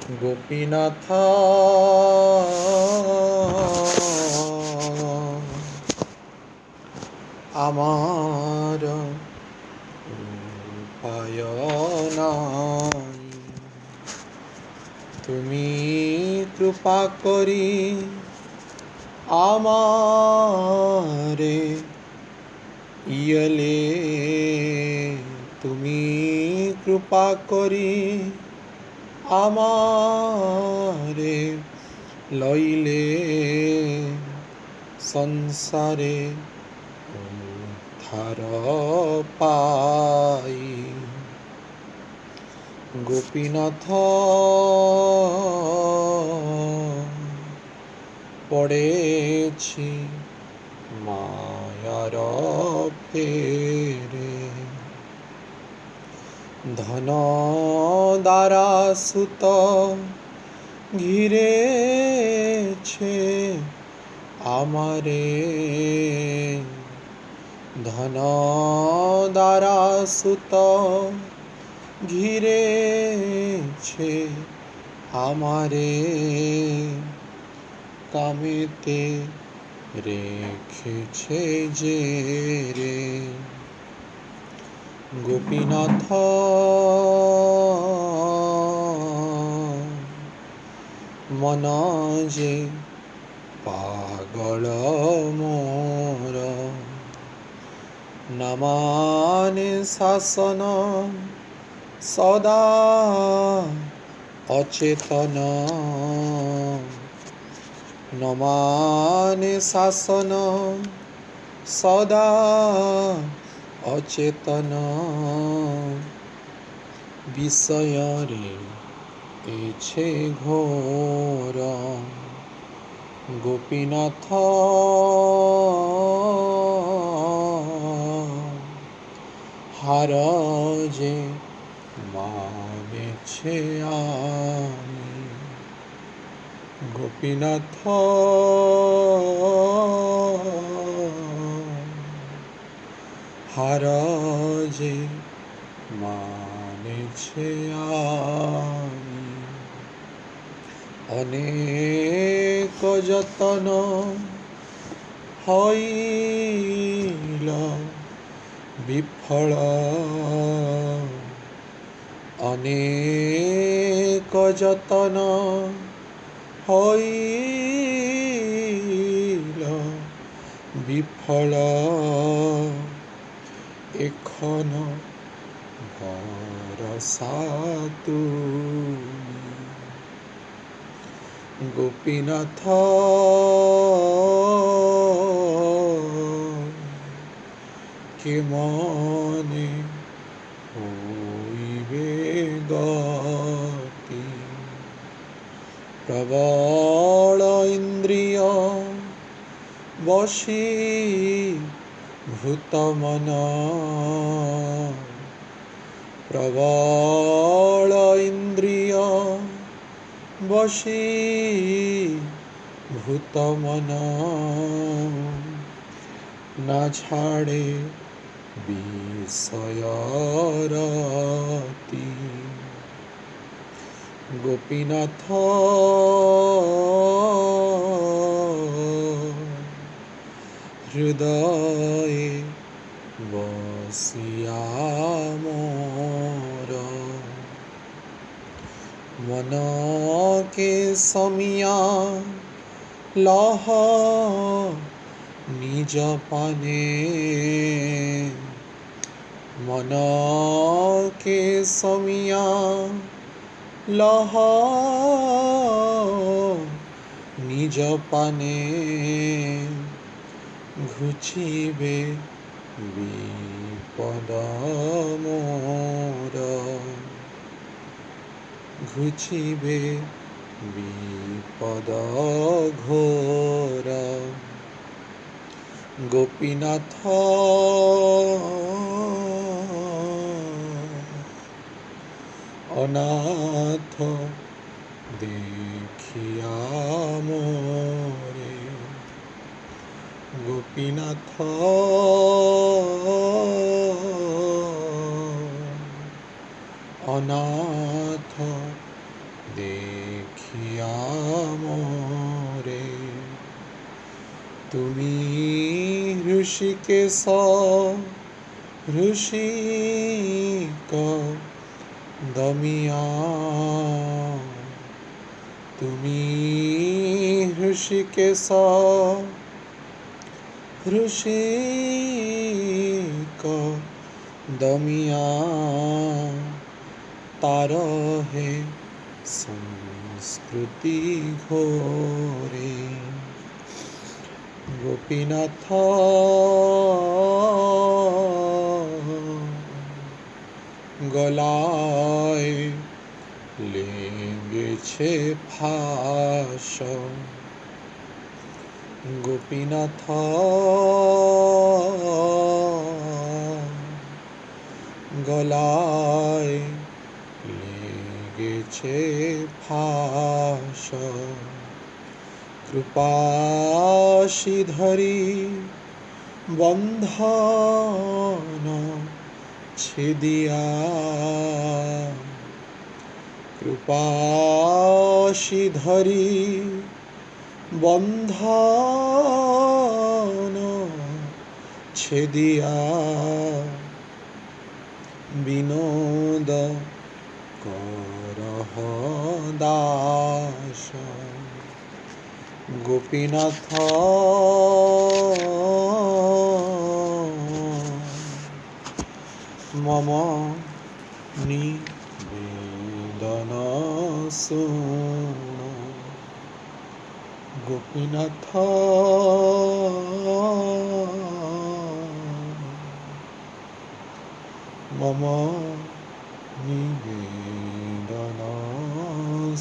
গোপীনাথ আমার উপায় নাই, তুমি কৃপা করি আমারে ইয়লে, তুমি কৃপা করি আমারে লইলে সংসারে উদ্ধার পাই। গোপীনাথ পড়েছি মায়ার ফেরে, ধন দ্বারা সুত ঘিরেছে আমারে, ধন দ্বারা সুত ঘিরেছে আমারে, কামেতে রেখেছে যে রে। গোপীনাথ মন যে পাগল মোর, নামানে শাসন সদা অচেতন, নমানে শাসন সদা অচেতন, বিষয়রে এছে ঘোর। গোপীনাথ হার যে মানেছে আমি, গোপীনাথ হার যে মানেছে আমি। অনেক যতন হইল বিফল, অনেক যতন হইল বিফল, এখন ভরসা তুমি। গোপীনাথ কে মনে হইবে গতি, প্রবল ইন্দ্রিয় বশী ভূত মন, প্রবল ইন্দ্রিয় বশী ভূত মন, না ছাড়ে বিষয়রতি। গোপীনাথ হৃদয়ে বসিয়া মোর, মনকে সমিয়া লহ নিজ পানে, মনকে সমিয়া লহ নিজ পানে, ঘুচিবে বিপদ মোর, ঘুচিবে বিপদ ঘোর। গোপীনাথ অনাথ দেখিয়া মোরে, গোপীনাথ অনাথ দে তুমি ঋষিকেশ ঋষিক দমিয়া তুমি ঋষিকেশ ঋষিক দমিয়া तारहे संस्कृति घोरे गोपीनाथ गलाय लेंगे फाश गोपीनाथ गलाय लेगेছে ফাঁস কৃপাশিধরি বন্ধন ছেদিয়া কৃপাশিধরি বন্ধন ছেদিয়া বিনোদ করহ দাস গোপীনাথ মম নিবেদন শুণ গোপীনাথ মম নিবেদন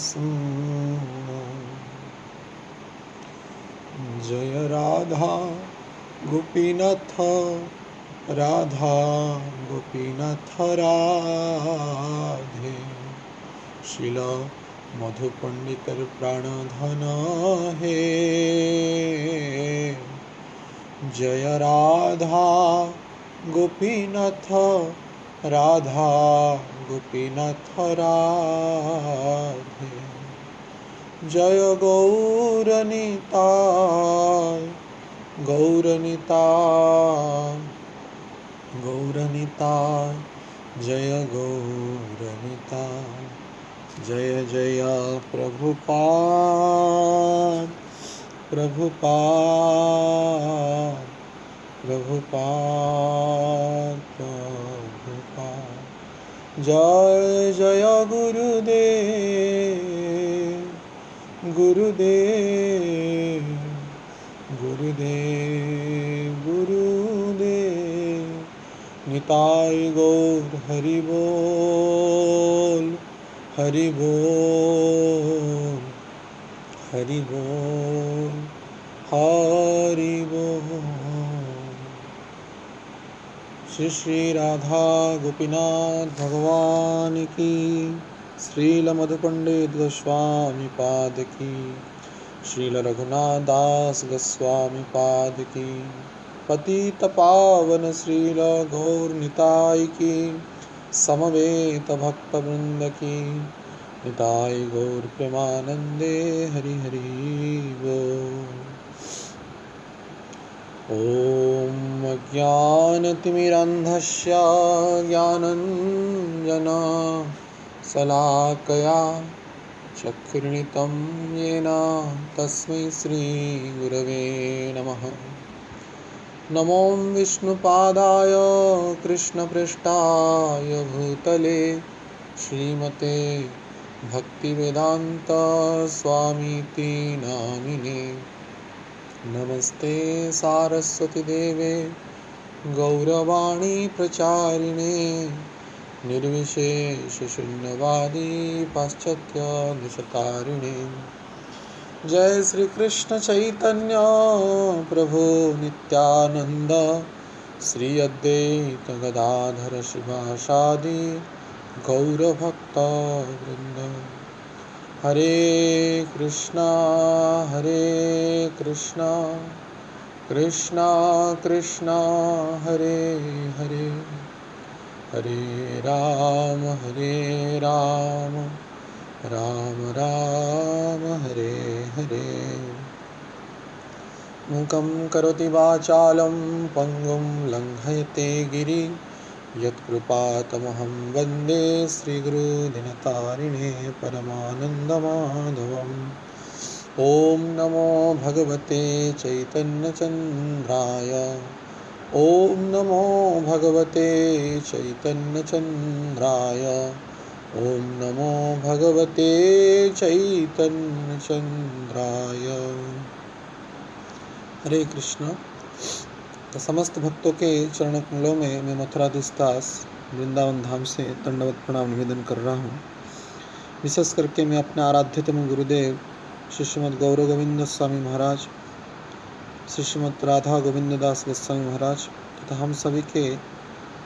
শুণ জয় রাধা গোপীনাথ রাধা গোপীনাথ রাধে শিল মধু পণ্ডিতের প্রাণধন হে জয় রাধা গোপীনাথ राधा गोपीनाथ राधे जय गौरनिताय गौरनिताय गौरनिताय जय गौरनिताय जय जय प्रभुपाद प्रभुपाद प्रभुपाद प्रभुपाद जय जय गुरुदेव गुरुदेव गुरुदेव गुरुदेव निताय गौर हरि बोल हरि बोल हरि बोल हरि बोल श्री श्री राधा गोपीनाथ भगवान की श्रील मधुपंडित गोस्वामी पाद की श्रील रघुनाथ दास गोस्वामी पाद की पतित पावन श्रील गौर निताय की समवेत भक्त वृंद की निताय गौर प्रेमानंदे हरि हरि बोल। ॐ अज्ञानतिमिरन्धस्य ज्ञानञ्जना शलाकया चक्षुर्मिलितं येन तस्मै श्रीगुरवे नमः। नमो विष्णुपादाय कृष्णपृष्ठाय भूतले श्रीमते भक्तिवेदान्त स्वामीति नामिने। नमस्ते सारस्वती देवे गौरवाणी प्रचारिणे निर्विशेष शून्यवादी पाश्चात्य देशतारिणे। जय श्री कृष्ण चैतन्य प्रभु नित्यानंद श्री अद्वैत गदाधर शिवासादि गौरभक्त वृंद। हरे कृष्णा कृष्णा कृष्णा हरे हरे हरे राम राम राम हरे हरे। मूकं करोति वाचालं पङ्गुं लङ्घयते गिरि यत्कृपातमहं वन्दे श्रीगुरुदिनतारिणे परमानन्दमाधवम्। ॐ नमो भगवते चैतन्यचन्द्राय। ॐ नमो भगवते चैतन्यचन्द्राय। ॐ नमो भगवते चैतन्यचन्द्राय। हरे कृष्ण। तो समस्त भक्तों के चरण कमलों में मैं मथुराधीश दास वृंदावन धाम से दंडवत प्रणाम निवेदन कर रहा हूँ। विशेष करके मैं अपने आराध्यतम गुरुदेव श्री श्रीमद् गौर गोविंद स्वामी महाराज, श्री श्रीमद् राधा गोविंद दास गोस्वामी महाराज तथा हम सभी के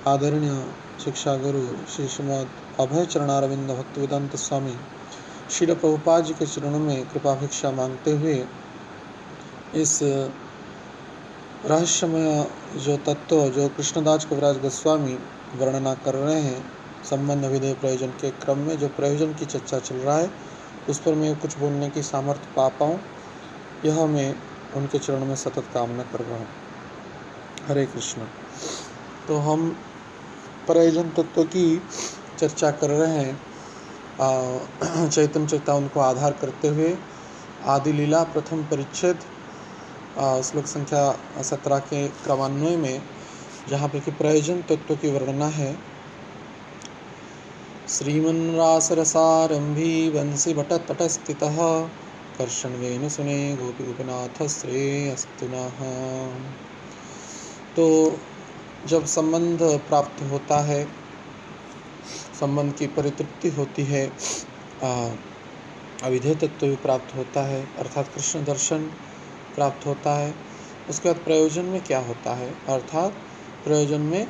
आदरणीय शिक्षा गुरु श्री श्रीमद् अभय चरणारविंद भक्तिवेदांत स्वामी श्रील प्रभुपाद जी के चरणों में कृपा भिक्षा मांगते हुए इस रहस्यमय जो तत्व जो कृष्णदास कविराज गोस्वामी वर्णना कर रहे हैं, संबंध विधेय प्रयोजन के क्रम में जो प्रयोजन की चर्चा चल रहा है, उस पर मैं कुछ बोलने की सामर्थ्य पा पाऊँ, यह मैं उनके चरणों में सतत कामना कर रहा हूँ। हरे कृष्ण। तो हम प्रयोजन तत्व की चर्चा कर रहे हैं, चैतन्य चरितामृत को आधार करते हुए आदि लीला प्रथम परिच्छेद श्लोक संख्या 17 के क्रमान्वय में, जहाँ पे कि प्रयोजन तत्व की वर्णना है। श्रीमन्रासरसारंभी वंशी भटतटस्थितः कर्षणवेन सुने गोपी गोपीनाथ श्रेयस्तु नः। तो जब संबंध प्राप्त होता है, संबंध की परितृप्ति होती है, अविधेय तत्व भी प्राप्त होता है, अर्थात कृष्ण दर्शन प्राप्त होता है। उसके बाद प्रयोजन में क्या होता है, अर्थात प्रयोजन में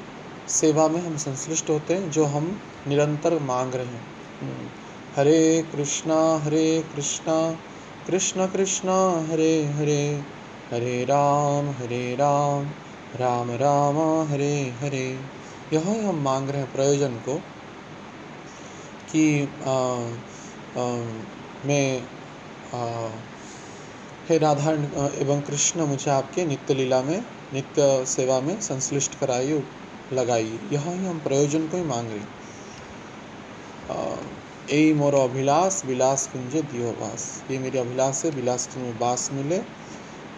सेवा में हम संश्लिष्ट होते हैं, जो हम निरंतर मांग रहे हैं। हरे कृष्णा कृष्ण कृष्ण हरे हरे, हरे राम राम राम हरे हरे। यह हम मांग रहे हैं प्रयोजन को कि मैं हे राधा एवं कृष्ण मुझे आपके नित्य लीला में, नित्य सेवा में संश्लिष्ट कराइए, लगाइए। यह ही हम प्रयोजन को ही मांग रहे। यही मोरो अभिलाष विलास कुंजे दियो वास। ये मेरी अभिलाष है, विलास कुंज में वास मिले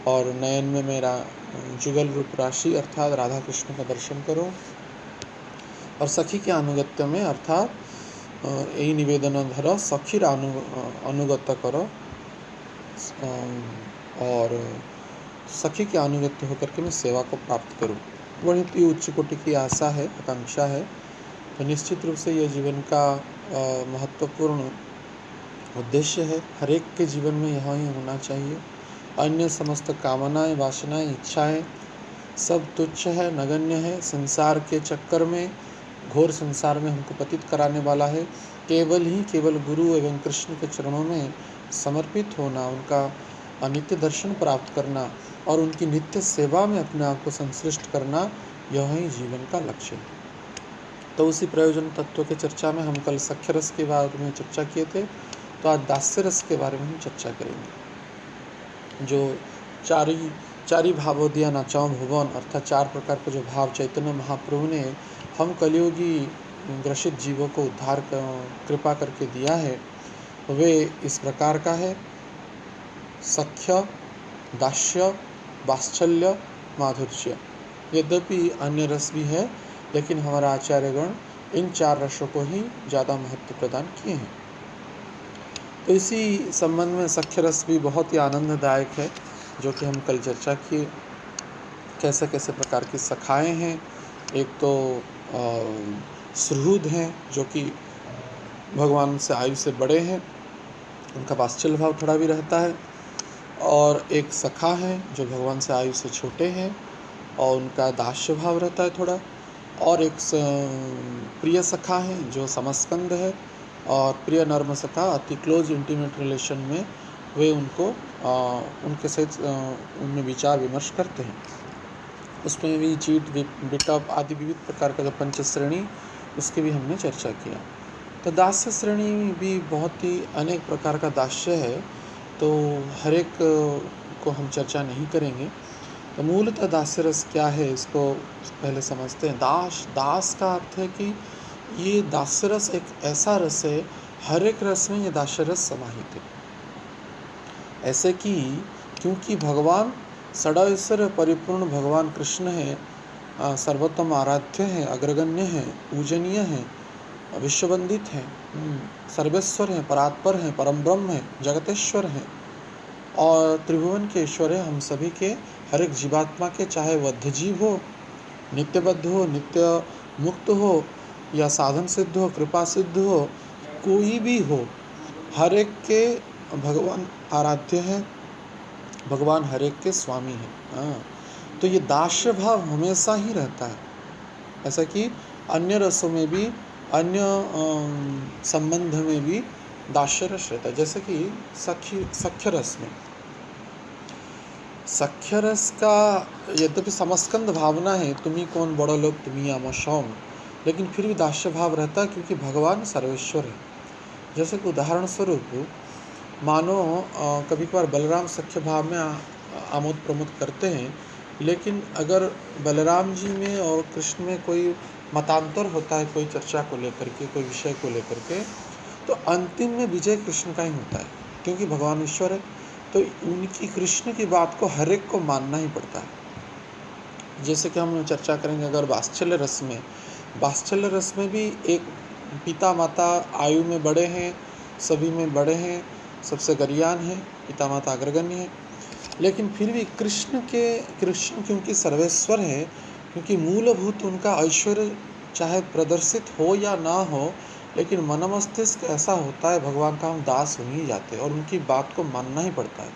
और नयन में मेरा जुगल रूप राशि अर्थात राधा कृष्ण का दर्शन करो, और सखी के अनुगत्य में अर्थात यही निवेदन धरो सखीर अनुगत्य करो, और सखी के अनुगत्य होकर के मैं सेवा को प्राप्त करूं। बहुत ही उच्च कोटि की आशा है, आकांक्षा है। तो निश्चित रूप से यह जीवन का महत्वपूर्ण उद्देश्य है। हर एक के जीवन में यह ही होना चाहिए। अन्य समस्त कामनाएं, वासनाएं, इच्छाएं सब तुच्छ है, नगण्य है। संसार के चक्कर में, घोर संसार में हमको पतित कराने वाला है। केवल गुरु एवं कृष्ण के चरणों में समर्पित होना, उनका नित्य दर्शन प्राप्त करना और उनकी नित्य सेवा में अपने आप को संश्लिष्ट करना, यह ही जीवन का लक्ष्य है। तो उसी प्रयोजन तत्व के चर्चा में हम कल सख्य रस के बारे में चर्चा किए थे, तो आज दास्य रस के बारे में हम चर्चा करेंगे। जो चारी भावोदया नाचाओ भुवन, अर्थात 4 प्रकार के जो भाव चैतन्य महाप्रभु ने हम कलियुगी ग्रसित जीवों को उद्धार कृपा करके दिया है, वे इस प्रकार का है। सख्य, दास्य, वात्सल्य, माधुर्य। यद्यपि अन्य रस भी है, लेकिन हमारा आचार्यगण इन 4 रसों को ही ज़्यादा महत्व प्रदान किए हैं। तो इसी संबंध में सख्य रस भी बहुत ही आनंददायक है, जो कि हम कल चर्चा किए। कैसे कैसे प्रकार की सखाएँ हैं। एक तो सुहृद हैं, जो कि भगवान से आयु से बड़े हैं, उनका वात्सल्य भाव थोड़ा भी रहता है। और एक सखा है जो भगवान से आयु से छोटे हैं और उनका दास्य भाव रहता है थोड़ा। और एक प्रिय सखा है जो समस्कंद है, और प्रिय नर्म सखा अति क्लोज इंटीमेट रिलेशन में वे उनको उनके सहित उनमें विचार विमर्श करते हैं। उसमें भी चीट, बिटअप आदि विविध प्रकार का जो पंच श्रेणी, उसकी भी हमने चर्चा किया। तो दास्य श्रेणी भी बहुत ही अनेक प्रकार का दास्य है, तो हर एक को हम चर्चा नहीं करेंगे। तो मूलतः दास्य रस क्या है, इसको पहले समझते हैं। दास का अर्थ है कि ये दास्य रस एक ऐसा रस है, हर एक रस में ये दास्य रस समाहित है। ऐसे कि क्योंकि भगवान षडाश्चर्य परिपूर्ण भगवान कृष्ण है, सर्वोत्तम आराध्य हैं, अग्रगण्य हैं, पूजनीय हैं, विश्ववंदित हैं, सर्वेश्वर हैं, परात्पर हैं, परम ब्रह्म हैं, जगतेश्वर हैं और त्रिभुवन के ईश्वर है हम सभी के, हर एक जीवात्मा के, चाहे बद्ध जीव हो, नित्यबद्ध हो, नित्य मुक्त हो या साधन सिद्ध हो, कृपा सिद्ध हो, कोई भी हो, हर एक के भगवान आराध्य है, भगवान हर एक के स्वामी है। हाँ, तो ये दास्य भाव हमेशा ही रहता है। ऐसा कि अन्य रसों में भी, अन्य संबंध में भी दास्य रस रहता है। जैसे कि सख्य रस में, सख्य रस का यद्यपि समस्कंद भावना है, तुम्ही कौन बड़ो लोग तुम्ही आमशौम, लेकिन फिर भी दास्य भाव रहता है क्योंकि भगवान सर्वेश्वर है। जैसे कि उदाहरण स्वरूप मानो कभी कभार बलराम सख्य भाव में आमोद प्रमोद करते हैं, लेकिन अगर बलराम जी में और कृष्ण में कोई मतांतर होता है, कोई चर्चा को लेकर के, कोई विषय को लेकर के, तो अंतिम में विजय कृष्ण का ही होता है क्योंकि भगवान ईश्वर है। तो उनकी, कृष्ण की बात को हर एक को मानना ही पड़ता है। जैसे कि हम चर्चा करेंगे अगर वात्सल्य रस में भी एक पिता माता आयु में बड़े हैं, सभी में बड़े हैं, सबसे गरियान है, पिता माता अग्रगण्य है, लेकिन फिर भी कृष्ण क्योंकि सर्वेश्वर है, क्योंकि मूलभूत उनका ऐश्वर्य चाहे प्रदर्शित हो या ना हो, लेकिन मन मस्तिष्क ऐसा होता है, भगवान का हम दास हो ही जाते हैं और उनकी बात को मानना ही पड़ता है।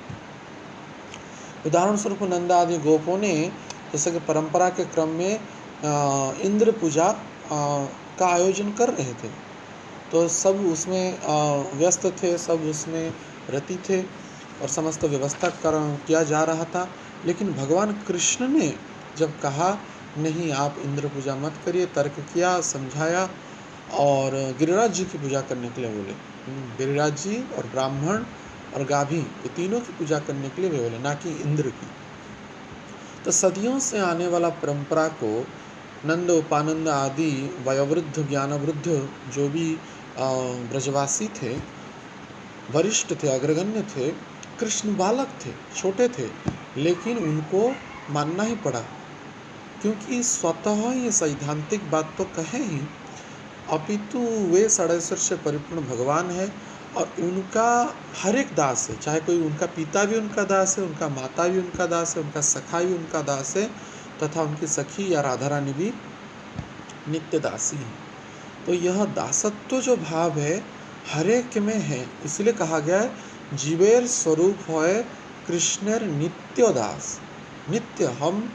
उदाहरण स्वरूप नंदा आदि गोपों ने जैसे कि परंपरा के क्रम में इंद्र पूजा का आयोजन कर रहे थे, तो सब उसमें व्यस्त थे, सब उसमें रति थे और समस्त व्यवस्था किया जा रहा था। लेकिन भगवान कृष्ण ने जब कहा नहीं आप इंद्र पूजा मत करिए, तर्क किया, समझाया और गिरिराज जी की पूजा करने के लिए बोले। गिरिराज जी और ब्राह्मण और गाभी, ये तीनों की पूजा करने के लिए वे बोले, ना कि इंद्र की। तो सदियों से आने वाला परंपरा को नंद उपानंद आदि वयोवृद्ध ज्ञानवृद्ध जो भी ब्रजवासी थे, वरिष्ठ थे, अग्रगण्य थे, कृष्ण बालक थे, छोटे थे, लेकिन उनको मानना ही पड़ा क्योंकि स्वतः ये सैद्धांतिक बात तो कहे ही, अपितु वे षडाश्चर्य से परिपूर्ण भगवान है और उनका हर एक दास है, चाहे कोई उनका पिता भी उनका दास है, उनका माता भी उनका दास है, उनका सखा भी उनका दास है, तथा उनकी सखी या राधा रानी भी नित्य दासी है। तो यह दासत्व जो भाव है हर एक में है, इसलिए कहा गया है जीवेर स्वरूप होए कृष्णर नित्य दास। नित्य हम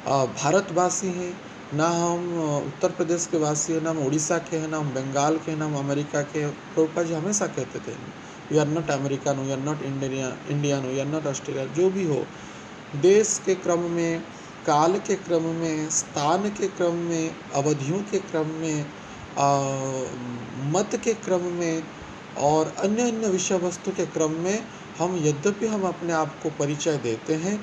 भारतवासी हैं, ना हम उत्तर प्रदेश के वासी हैं, ना हम उड़ीसा के हैं, ना हम बंगाल के हैं, ना हम अमेरिका के। प्रभुपाद जी हमेशा कहते थे you are not American, you are not Indian, you are not Australia. जो भी हो, देश के क्रम में, काल के क्रम में, स्थान के क्रम में, अवधियों के क्रम में, मत के क्रम में और अन्य अन्य विषय वस्तु के क्रम में हम यद्यपि हम अपने आप को परिचय देते हैं।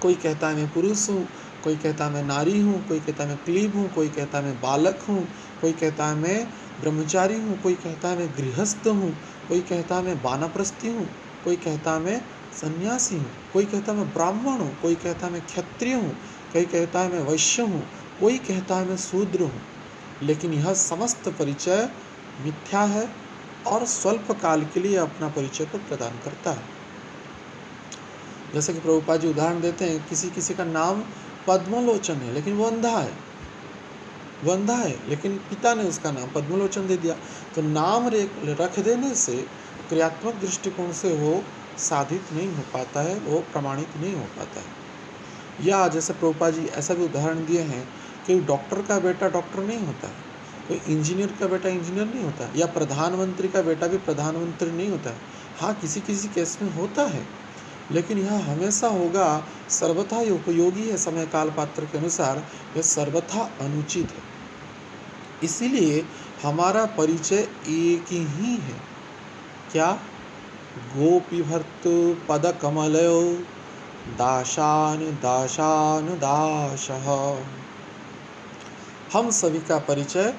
कोई कहता है मैं पुरुष हूँ, कोई कहता है मैं नारी हूँ, कोई कहता है मैं क्लीब हूँ, कोई कहता है मैं बालक हूँ, कोई कहता है मैं ब्रह्मचारी हूँ, कोई कहता है मैं गृहस्थ हूँ, कोई कहता है मैं वानप्रस्थी हूँ, कोई कहता है मैं सन्यासी हूँ, कोई कहता है मैं ब्राह्मण हूँ, कोई कहता है मैं क्षत्रिय हूँ, कोई कहता है मैं वैश्य हूँ, कोई कहता है मैं शूद्र हूँ। लेकिन यह समस्त परिचय मिथ्या है और स्वल्प काल के लिए अपना परिचय को प्रदान करता है। जैसे कि प्रभुपाद जी उदाहरण देते हैं, किसी का नाम पद्मलोचन है लेकिन वो अंधा है, लेकिन पिता ने उसका नाम पद्मलोचन दे दिया। तो नाम रख देने से क्रियात्मक दृष्टिकोण से वो साधित नहीं हो पाता है, वो प्रमाणित नहीं हो पाता है। या जैसे प्रभुपाद जी ऐसा भी उदाहरण दिए हैं कि डॉक्टर का बेटा डॉक्टर नहीं होता है, कोई इंजीनियर का बेटा इंजीनियर नहीं होता है, या प्रधानमंत्री का बेटा भी प्रधानमंत्री नहीं होता है। हाँ, किसी किसी केस में होता है, लेकिन यह हमेशा होगा सर्वथा ये उपयोगी है, समय काल पात्र के अनुसार यह सर्वथा अनुचित है। इसीलिए हमारा परिचय एक ही है। क्या? गोपी भर्तु पद कमलयो दाशान दाशानुदाशः। हम सभी का परिचय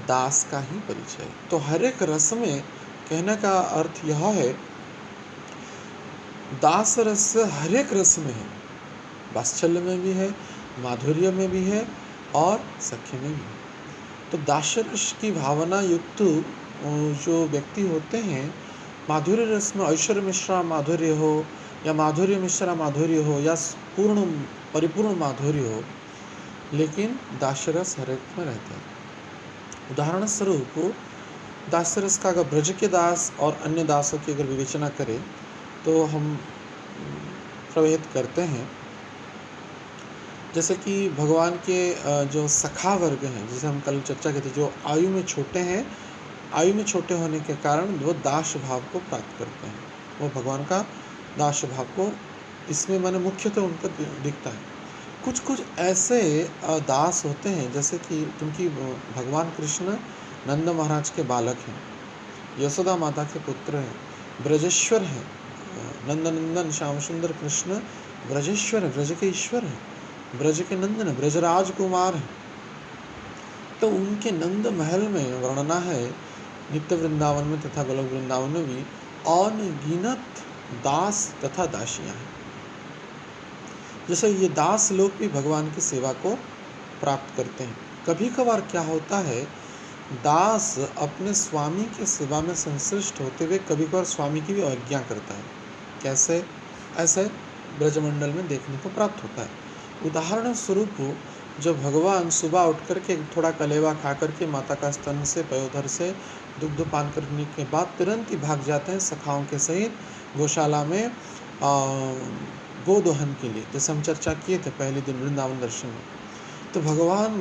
दास का ही परिचय। तो हर एक रस में कहने का अर्थ यह है, दास रस हर एक रस में है, वात्सल्य में भी है, माधुर्य में भी है और सख्य में भी है। तो दास रस की भावना युक्त जो व्यक्ति होते हैं, माधुर्य रस में ऐश्वर्य मिश्रा माधुर्य हो या माधुर्य मिश्रा माधुर्य हो या पूर्ण परिपूर्ण माधुर्य हो, लेकिन दासरस हर एक में रहता है। उदाहरण स्वरूप दासरस का अगर ब्रज के दास और अन्य दासों की अगर विवेचना करें तो हम प्रवहित करते हैं, जैसे कि भगवान के जो सखा वर्ग हैं, जिसे हम कल चर्चा की थी, जो आयु में छोटे हैं, आयु में छोटे होने के कारण वो दास भाव को प्राप्त करते हैं। वो भगवान का दास भाव को इसमें मैंने मुख्यतः उनको दिखता है। कुछ कुछ ऐसे दास होते हैं, जैसे कि क्योंकि भगवान कृष्ण नंद महाराज के बालक हैं, यशोदा माता के पुत्र हैं, ब्रजेश्वर हैं, नंदनंदन श्याम सुंदर कृष्ण ब्रजेश्वर है, ब्रज के ईश्वर हैं, ब्रज के नंदन, ब्रजराज कुमार हैं। तो उनके नंद महल में वर्णना है, नित्य वृंदावन में तथा गोलोक वृंदावन में भी अनगिनत दास तथा दासियां हैं। जैसे ये दास लोग भी भगवान की सेवा को प्राप्त करते हैं। कभी कभार क्या होता है, दास अपने स्वामी की सेवा में संश्लिष्ट होते हुए कभी कभार स्वामी की भी अवज्ञा करता है। कैसे? ऐसे ब्रजमंडल में देखने को प्राप्त होता है। उदाहरण स्वरूप, जब भगवान सुबह उठ करके थोड़ा कलेवा खा करके माता का स्तन से पयोधर से दुग्ध पान करने के बाद तुरंत ही भाग जाते हैं सखाओं के सहित गौशाला में गोदोहन के लिए, जैसे हम चर्चा किए थे पहले दिन वृंदावन दर्शन में। तो भगवान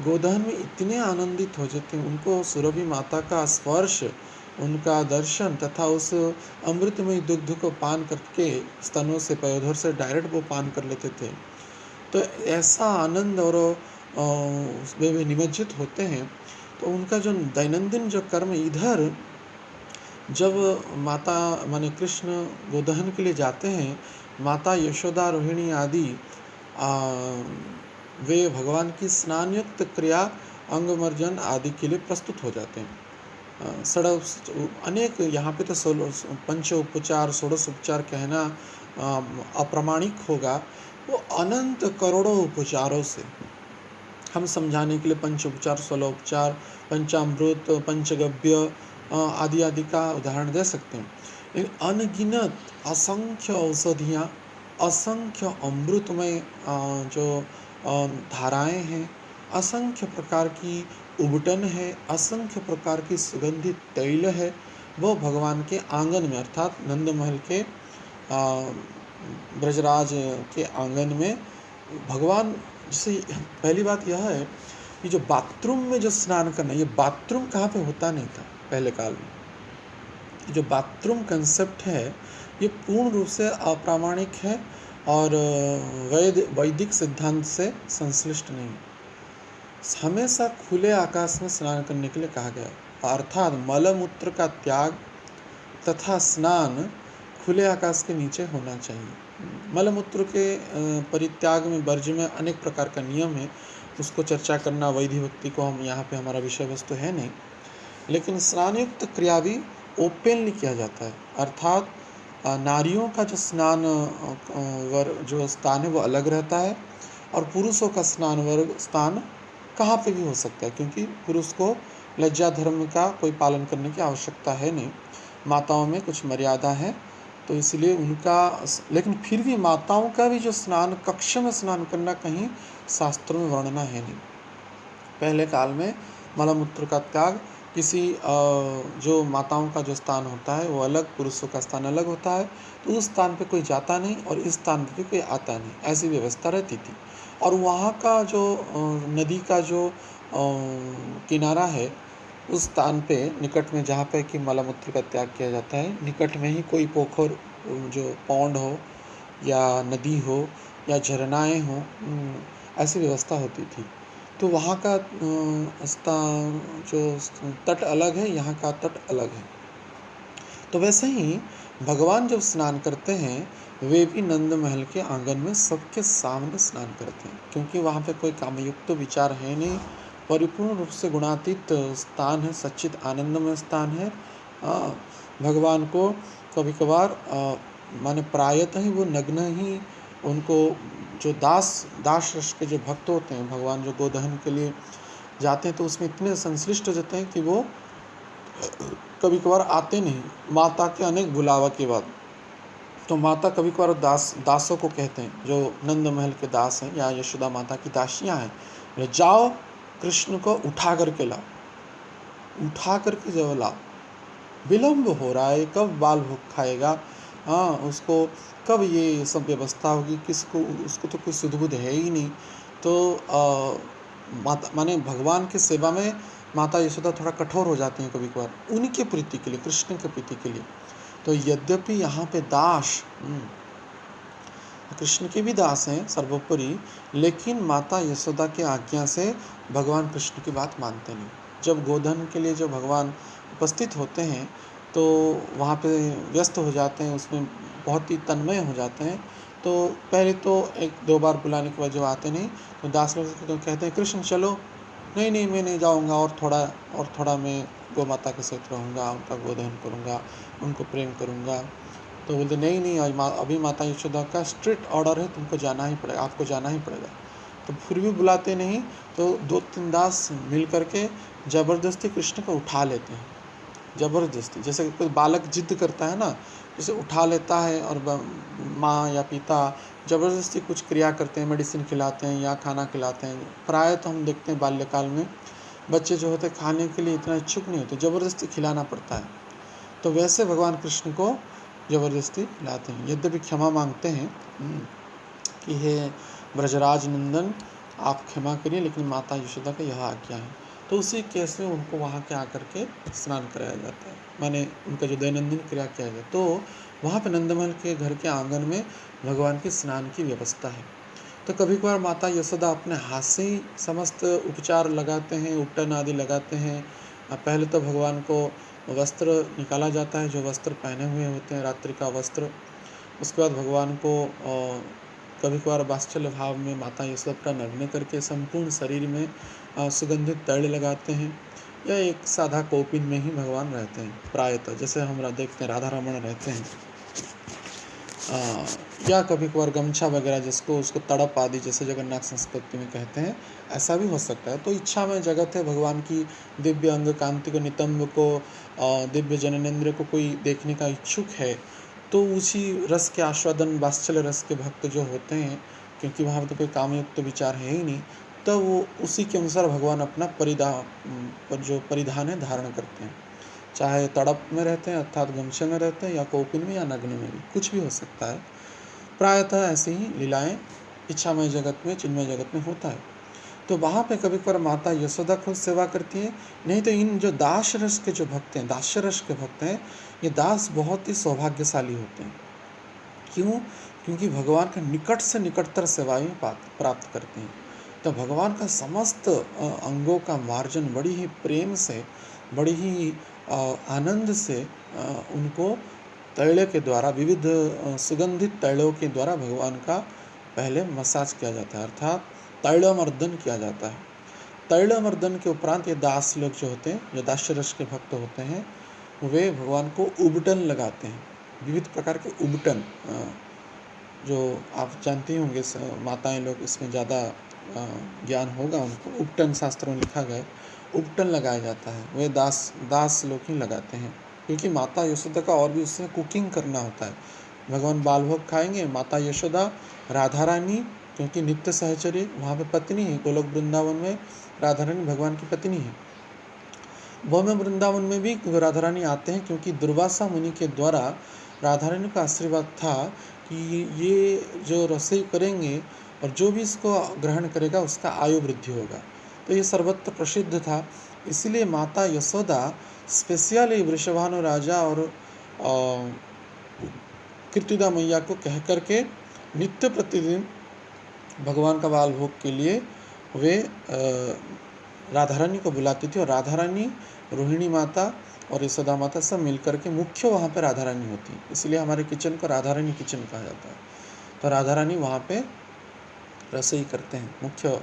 गोदहन में इतने आनंदित हो जाते हैं, उनको सुरभि माता का स्पर्श, उनका दर्शन तथा उस अमृतमय दुग्ध को पान करके स्तनों से पयोधर से डायरेक्ट वो पान कर लेते थे। तो ऐसा आनंद और उसमें वे निमज्जित होते हैं। तो उनका जो दैनंदिन जो कर्म, इधर जब माता माने कृष्ण गोदहन के लिए जाते हैं, माता यशोदा रोहिणी आदि वे भगवान की स्नानयुक्त क्रिया अंगमर्जन आदि के लिए प्रस्तुत हो जाते हैं। अनेक यहाँ पे तो पंच उपचार, षोडश उपचार कहना अप्रामाणिक होगा। वो अनंत करोड़ों उपचारों से हम समझाने के लिए पंच उपचार, 16 उपचार, पंचामृत, पंचगव्य आदि आदि का उदाहरण दे सकते हैं। लेकिन अनगिनत असंख्य औषधियाँ, असंख्य अमृतमय जो धाराएं हैं, असंख्य प्रकार की उबटन है, असंख्य प्रकार की सुगंधित तैल है, वो भगवान के आंगन में अर्थात नंद महल के ब्रजराज के आंगन में भगवान। जैसे पहली बात यह है कि जो बाथरूम में जो स्नान करना, ये बाथरूम कहाँ पे होता नहीं था पहले काल में। जो बाथरूम कंसेप्ट है ये पूर्ण रूप से अप्रामाणिक है और वैदिक सिद्धांत से संश्लिष्ट नहीं। हमेशा खुले आकाश में स्नान करने के लिए कहा गया, अर्थात मलमूत्र का त्याग तथा स्नान खुले आकाश के नीचे होना चाहिए। मलमूत्र के परित्याग में, वर्ज में अनेक प्रकार का नियम है, उसको चर्चा करना वैधि भक्ति को हम यहाँ पे हमारा विषय वस्तु है नहीं। लेकिन स्नानयुक्त क्रिया भी ओपनली किया जाता है, अर्थात नारियों का जो स्नान जो स्थान है वो अलग रहता है और पुरुषों का स्नान वर्ग स्थान कहाँ पे भी हो सकता है, क्योंकि पुरुष को लज्जा धर्म का कोई पालन करने की आवश्यकता है नहीं। माताओं में कुछ मर्यादा है, तो इसलिए उनका, लेकिन फिर भी माताओं का भी जो स्नान, कक्ष में स्नान करना कहीं शास्त्रों में वर्णना है नहीं। पहले काल में मलमूत्र का त्याग, किसी जो माताओं का जो स्थान होता है वो अलग, पुरुषों का स्थान अलग होता है, तो उस स्थान पे कोई जाता नहीं और इस स्थान पे कोई आता नहीं, ऐसी व्यवस्था रहती थी। और वहाँ का जो नदी का जो किनारा है, उस स्थान पे निकट में जहाँ पे कि मलमूत्र का त्याग किया जाता है, निकट में ही कोई पोखर, जो पौंड हो या नदी हो या झरनाएँ हो, ऐसी व्यवस्था होती थी। तो वहाँ का जो तट अलग है, यहाँ का तट अलग है। तो वैसे ही भगवान जब स्नान करते हैं, वे भी नंद महल के आंगन में सबके सामने स्नान करते हैं, क्योंकि वहाँ पे कोई कामयुक्त विचार है नहीं, परिपूर्ण रूप से गुणातीत स्थान है, सच्चित आनंदमय स्थान है। भगवान को कभी कभार माने प्रायतः ही वो नग्न ही उनको जो दास रस के जो भक्त होते हैं, भगवान जो गोदहन के लिए जाते हैं तो उसमें इतने संश्लिष्ट हो जाते हैं कि वो कभी कभार आते नहीं, माता के अनेक बुलावा के बाद। तो माता कभी कभार दासों को कहते हैं, जो नंद महल के दास हैं या यशोदा माता की दासियां हैं, जाओ कृष्ण को उठा करके लाओ, उठा करके जब लाओ, विलम्ब हो रहा है, कब बाल भोग खाएगा, हाँ उसको कब ये सब व्यवस्था होगी, किसको, उसको तो कोई सुध बुध है ही नहीं। तो माता माने भगवान की सेवा में माता यशोदा थोड़ा कठोर हो जाती हैं कभी कभार, उन्हीं के प्रीति के लिए, कृष्ण के प्रीति के लिए। तो यद्यपि यहाँ पे दास कृष्ण के भी दास हैं सर्वोपरि, लेकिन माता यशोदा के आज्ञा से भगवान कृष्ण की बात मानते नहीं। जब गोधन के लिए जो भगवान उपस्थित होते हैं तो वहाँ पे व्यस्त हो जाते हैं, उसमें बहुत ही तन्मय हो जाते हैं। तो पहले तो एक दो बार बुलाने के बाद जब आते नहीं तो दास लोग तो कहते हैं कृष्ण चलो, नहीं नहीं मैं नहीं जाऊँगा, और थोड़ा मैं गौ माता के साथ रहूँगा, उनका गोदहन करूँगा, उनको प्रेम करूँगा। तो बोलते नहीं नहीं, अभी माता यशोदा का स्ट्रिक्ट ऑर्डर है, तुमको जाना ही पड़ेगा, आपको जाना ही पड़ेगा। तो फिर भी बुलाते नहीं, तो दो तीन दास मिल करके ज़बरदस्ती कृष्ण को उठा लेते हैं, ज़बरदस्ती। जैसे कोई बालक जिद करता है ना, जैसे उठा लेता है, और माँ या पिता ज़बरदस्ती कुछ क्रिया करते हैं, मेडिसिन खिलाते हैं या खाना खिलाते हैं। प्रायः तो हम देखते हैं बाल्यकाल में बच्चे जो होते हैं खाने के लिए इतना इच्छुक नहीं होते, ज़बरदस्ती खिलाना पड़ता है। तो वैसे भगवान कृष्ण को ज़बरदस्ती खिलाते हैं, यद्यपि क्षमा मांगते हैं कि हे ब्रजराज नंदन आप क्षमा करिए, लेकिन माता यशोदा का यह आज्ञा है। तो उसी केस में उनको वहाँ के आकर के स्नान कराया जाता है, माने उनका जो दैनंदिन क्रिया किया जाए। तो वहाँ पे नंदमहल के घर के आंगन में भगवान के स्नान की व्यवस्था है। तो कभी कभार माता यशोदा अपने हाथ से ही समस्त उपचार लगाते हैं, उपटन आदि लगाते हैं। पहले तो भगवान को वस्त्र निकाला जाता है, जो वस्त्र पहने हुए होते हैं, रात्रि का वस्त्र। उसके बाद भगवान को कभी कभार वात्सल्य भाव में माता यशोदा का नग्न करके संपूर्ण शरीर में सुगंधित तैल लगाते हैं, या एक साधा कौपिन में ही भगवान रहते हैं प्रायतः, जैसे हम देखते हैं राधा रमण रहते हैं। या कभी कभार गमछा वगैरह जिसको उसको तड़प आदि जैसे जगन्नाथ संस्कृति में कहते हैं, ऐसा भी हो सकता है। तो इच्छा में जगत है, भगवान की दिव्य अंग कांति को, नितंब को, दिव्य जननेंद्र को कोई देखने का इच्छुक है, तो उसी रस के आस्वादन, वात्सल्य रस के भक्त जो होते हैं, क्योंकि वहाँ तो कोई कामयुक्त विचार है ही नहीं, तो वो उसी के अनुसार भगवान अपना परिधान है धारण करते हैं, चाहे तड़प में रहते हैं अर्थात गमछे में रहते हैं, या कौपिन में या नग्न में भी, कुछ भी हो सकता है। प्रायतः ऐसी ही लीलाएं इच्छामय जगत में, चिन्मय जगत में होता है। तो वहाँ पे कभी कभार माता यशोदा खुद सेवा करती है, नहीं तो इन जो दास रस के जो भक्त हैं, दास्य रस के भक्त हैं, ये दास बहुत ही सौभाग्यशाली होते हैं। क्यों? क्योंकि भगवान का निकट से निकटतर सेवाएं प्राप्त करते हैं। तो भगवान का समस्त अंगों का मार्जन बड़ी ही प्रेम से, बड़ी ही आनंद से उनको तैले के द्वारा, विविध सुगंधित तैलों के द्वारा भगवान का पहले मसाज किया जाता है, अर्थात तैलमर्दन किया जाता है। तैलमर्दन के उपरांत ये दास लोग जो होते हैं, जो दास्य रस के भक्त होते हैं, वे भगवान को उबटन लगाते हैं, विविध प्रकार के उबटन, जो आप जानते होंगे, माताएं लोग इसमें ज़्यादा ज्ञान होगा उनको, उपटन शास्त्रों में लिखा गया, उपटन लगाया जाता है, वे दास लोग ही लगाते हैं, क्योंकि माता यशोदा का और भी उसमें कुकिंग करना होता है। भगवान बाल भोग खाएंगे, माता यशोदा, राधा रानी, क्योंकि नित्य सहचरी वहाँ पे पत्नी है, गोलोक वृंदावन में राधा रानी भगवान की पत्नी है। भौम वृंदावन में भी राधा रानी आते हैं, क्योंकि दुर्वासा मुनि के द्वारा राधा रानी का आशीर्वाद था कि ये जो रसोई करेंगे और जो भी इसको ग्रहण करेगा उसका आयु वृद्धि होगा। तो ये सर्वत्र प्रसिद्ध था, इसीलिए माता यशोदा स्पेशली वृषभानु राजा और कीर्तिदा मैया को कह करके नित्य प्रतिदिन भगवान का बाल भोग के लिए वे राधा रानी को बुलाती थी, और राधा रानी, रोहिणी माता और यशोदा माता सब मिल करके मुख्य वहाँ पे राधा रानी होती है, इसलिए हमारे किचन को राधा रानी किचन कहा जाता है। तो राधा रानी वहाँ पे रसोई करते हैं, मुख्य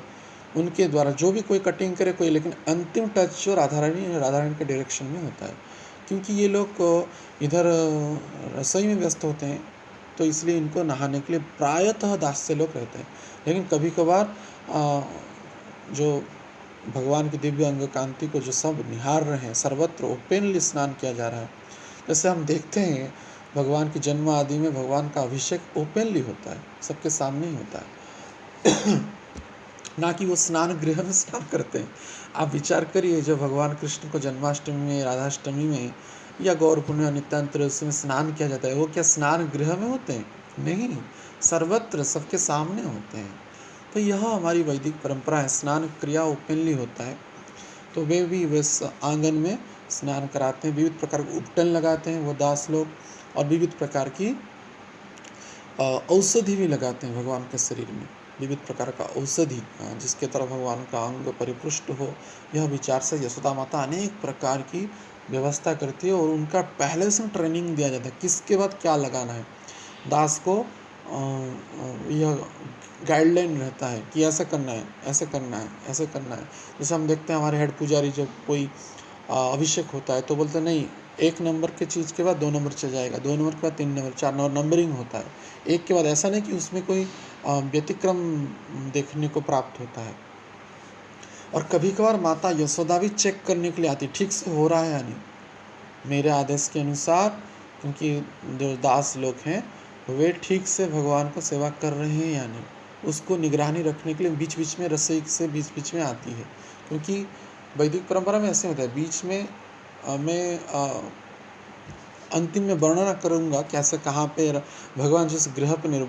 उनके द्वारा जो भी कोई कटिंग करे कोई, लेकिन अंतिम टच जो राधा रानी के डायरेक्शन में होता है, क्योंकि ये लोग इधर रसोई में व्यस्त होते हैं, तो इसलिए इनको नहाने के लिए प्रायतः दास्य लोग रहते हैं। लेकिन कभी कभार जो भगवान की दिव्य अंग कांति को जो सब निहार रहे हैं, सर्वत्र ओपनली स्नान किया जा रहा है। जैसे हम देखते हैं भगवान की जन्म आदि में भगवान का अभिषेक ओपनली होता है, सबके सामने ही होता है ना कि वो स्नान गृह में स्नान करते हैं। आप विचार करिए, जब भगवान कृष्ण को जन्माष्टमी में, राधाष्टमी में या गौर पूर्णिमा नित्यानंद में स्नान किया जाता है, वो क्या स्नान गृह में होते हैं? नहीं, सर्वत्र सबके सामने होते हैं। तो यह हमारी वैदिक परंपरा है, स्नान क्रिया ओपनली होता है। तो वे भी वैस आंगन में स्नान कराते हैं, विविध प्रकार के उपटन लगाते हैं वो दास लोग, और विविध प्रकार की औषधि भी लगाते हैं भगवान के शरीर में, विविध प्रकार का औषधि जिसके तरफ भगवान का अंग परिपुष्ट हो। यह विचार से यशोदा माता अनेक प्रकार की व्यवस्था करती है, और उनका पहले से ट्रेनिंग दिया जाता है किसके बाद क्या लगाना है। दास को यह गाइडलाइन रहता है कि ऐसा करना है, ऐसे करना है, ऐसे करना है। जैसे हम देखते हैं हमारे हेड पुजारी जब कोई अभिषेक होता है तो बोलते नहीं, 1 नंबर के चीज़ के बाद 2 नंबर चल जाएगा, 2 नंबर के बाद 3 नंबर, 4 नंबर, नंबरिंग होता है एक के बाद। ऐसा नहीं कि उसमें कोई व्यतिक्रम देखने को प्राप्त होता है। और कभी कभार माता यशोदा भी चेक करने के लिए आती, ठीक से हो रहा है या नहीं, मेरे आदेश के अनुसार, क्योंकि जो दास लोग हैं वे ठीक से भगवान को सेवा कर रहे हैं या नहीं, उसको निगरानी रखने के लिए बीच बीच में रसोई से बीच बीच में आती है। क्योंकि वैदिक परंपरा में ऐसे होता है, बीच में मैं अंतिम में वर्णना करूँगा कैसे, कहाँ पे भगवान जिस गृह पे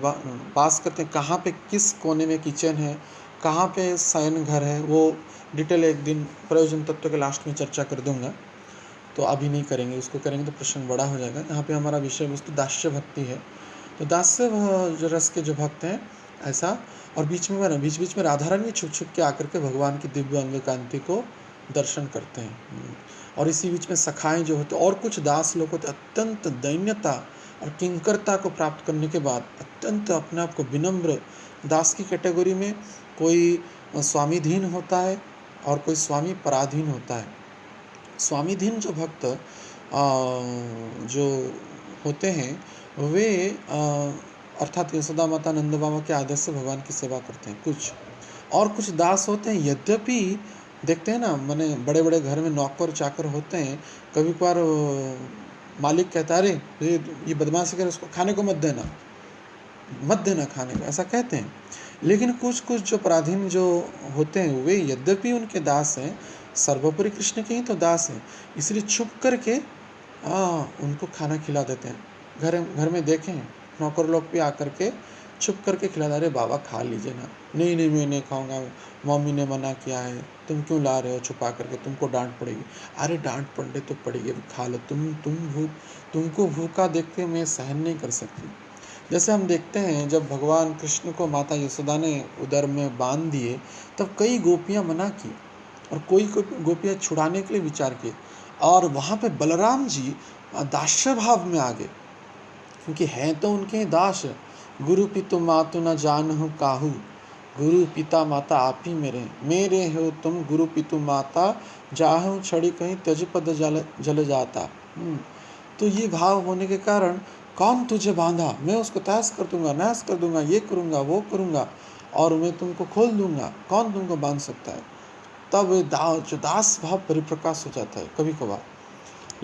वास करते हैं, कहाँ पे किस कोने में किचन है, कहाँ पे शयन घर है, वो डिटेल एक दिन प्रयोजन तत्व के लास्ट में चर्चा कर दूंगा। तो अभी नहीं करेंगे, उसको करेंगे तो प्रश्न बड़ा हो जाएगा। यहाँ पे हमारा विषय वस्तु दास्य भक्ति है, तो दास्य जो रस के जो भक्त हैं ऐसा। और बीच में राधा रानी छुप छुप के आकर के भगवान की दिव्य अंग कांति को दर्शन करते हैं। और इसी बीच में सखाएं जो होते, और कुछ दास लोग होते अत्यंत दैन्यता और किंकरता को प्राप्त करने के बाद अत्यंत अपने आप को विनम्र दास की कैटेगरी में, कोई स्वामीधीन होता है और कोई स्वामी पराधीन होता है। स्वामीधीन जो भक्त जो होते हैं वे अर्थात यशोदा माता नंद बाबा के आदेश से भगवान की सेवा करते हैं कुछ। और कुछ दास होते हैं, यद्यपि देखते हैं ना, मैंने बड़े बड़े घर में नौकर चाकर होते हैं, कभी कभार मालिक कहता है अरे ये बदमाशी करे, उसको खाने को मत देना खाने को, ऐसा कहते हैं। लेकिन कुछ कुछ जो पराधीन जो होते हैं वे यद्यपि उनके दास हैं, सर्वोपरि कृष्ण के ही तो दास हैं, इसलिए छुप करके उनको खाना खिला देते हैं। घर में देखें नौकर लोग भी आकर के छुप करके खिला, अरे बाबा खा लीजिए ना, नहीं मैं नहीं खाऊंगा, मम्मी ने मना किया है, तुम क्यों ला रहे हो छुपा करके, तुमको डांट पड़ेगी। अरे डांट पड़ने तो पड़ेगी, खा लो, तुमको भूखा देख के मैं सहन नहीं कर सकती। जैसे हम देखते हैं जब भगवान कृष्ण को माता यशोदा ने उदर में बांध दिए, तब कई गोपियां मना की और कोई गोपियां छुड़ाने के लिए विचार किए, और वहाँ पे बलराम जी दास्य भाव में आ गए, क्योंकि हैं तो उनके दास। गुरु पितु मातु न जानहु काहू, गुरु पिता माता आप ही मेरे हो तुम, गुरु पितु माता जाहु छड़ी कहीं त्यज पद जल जाता। तो ये भाव होने के कारण, कौन तुझे बांधा, मैं उसको तहस कर दूंगा, नाश कर दूंगा, ये करूंगा वो करूंगा, और मैं तुमको खोल दूंगा, कौन तुमको बांध सकता है। तब जो दास भाव परिप्रकाश हो जाता है कभी कभार।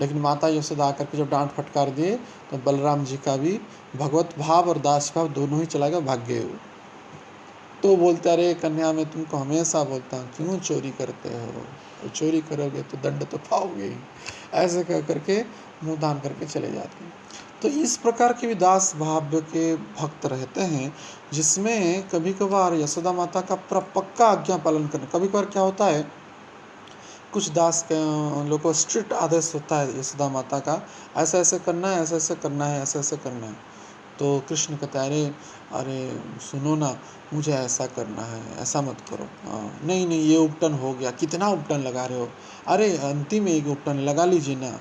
लेकिन माता यशोदा आकर के जब डांट फटकार दिए, तो बलराम जी का भी भगवत भाव और दास भाव दोनों ही चला गया, भाग गए। तो बोलते अरे कन्या, मैं तुमको हमेशा बोलता हूँ क्यों चोरी करते हो, तो चोरी करोगे तो दंड तो पाओगे ही, ऐसे कह करके मुँह दान करके चले जाते हैं। तो इस प्रकार के भी दास भाव के भक्त रहते हैं, जिसमें कभी कभार यशोदा माता का पूरा पक्का आज्ञा पालन करना। कभी कभार क्या होता है, कुछ दास के लोगों को स्ट्रिक्ट आदेश होता है यशोदा माता का, ऐसा ऐसे करना है, ऐसा ऐसे करना है, ऐसा ऐसे करना है। तो कृष्ण कहता है, अरे अरे सुनो ना, मुझे ऐसा करना है, ऐसा मत करो। नहीं नहीं, ये उपटन हो गया, कितना उपटन लगा रहे हो, अरे अंतिम एक उपटन लगा लीजिए ना।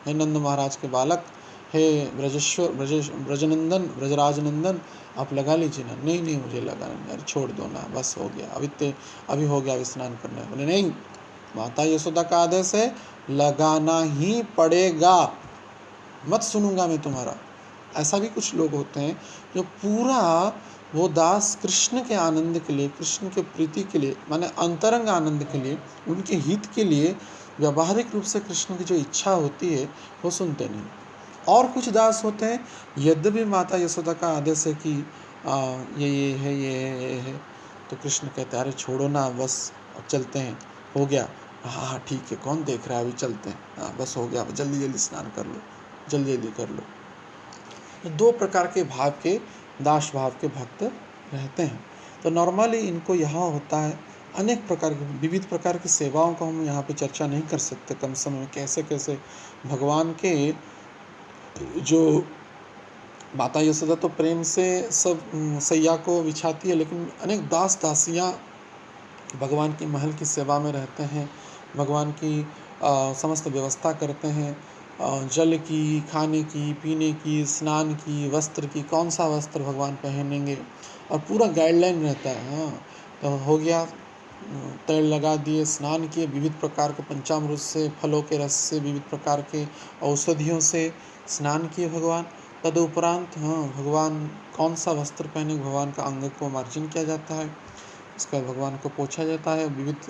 हे नंद महाराज के बालक, हे ब्रजेश्वर ब्रजनंदन ब्रजराज नंदन, आप लगा लीजिए ना। नहीं नहीं, मुझे लगाना नहीं, अरे छोड़ दो ना, बस हो गया, अभी हो गया, अभी स्नान करना है। बोले नहीं, माता यशोदा का आदेश है, लगाना ही पड़ेगा, मत सुनूंगा मैं तुम्हारा। ऐसा भी कुछ लोग होते हैं जो पूरा वो दास कृष्ण के आनंद के लिए, कृष्ण के प्रीति के लिए, माने अंतरंग आनंद के लिए, उनके हित के लिए व्यावहारिक रूप से कृष्ण की जो इच्छा होती है वो सुनते नहीं। और कुछ दास होते हैं, यद्यपि माता यशोदा का आदेश है कि ये है, ये है, तो कृष्ण कहते हैं, अरे छोड़ो ना, बस अब चलते हैं, हो गया, हाँ हाँ ठीक है, कौन देख रहा है, अभी चलते हैं, हाँ बस हो गया, जल्दी जल्दी स्नान कर लो, जल्दी जल्दी कर लो। दो प्रकार के भाव के, दास भाव के भक्त रहते हैं। तो नॉर्मली इनको यहाँ होता है, अनेक प्रकार की, विविध प्रकार की सेवाओं का हम यहाँ पे चर्चा नहीं कर सकते कम समय में, कैसे कैसे भगवान के जो माता यशोदा तो प्रेम से सब सैया को बिछाती है, लेकिन अनेक दास दासियाँ भगवान की महल की सेवा में रहते हैं, भगवान की समस्त व्यवस्था करते हैं, जल की, खाने की, पीने की, स्नान की, वस्त्र की, कौन सा वस्त्र भगवान पहनेंगे, और पूरा गाइडलाइन रहता है। हाँ, तो हो गया, तेल लगा दिए, स्नान किए, विविध प्रकार के पंचामृत से, फलों के रस से, विविध प्रकार के औषधियों से स्नान किए भगवान। तदुपरांत भगवान कौन सा वस्त्र पहने, भगवान का अंग को मार्जन किया जाता है, इसका भगवान को पोछा जाता है विविध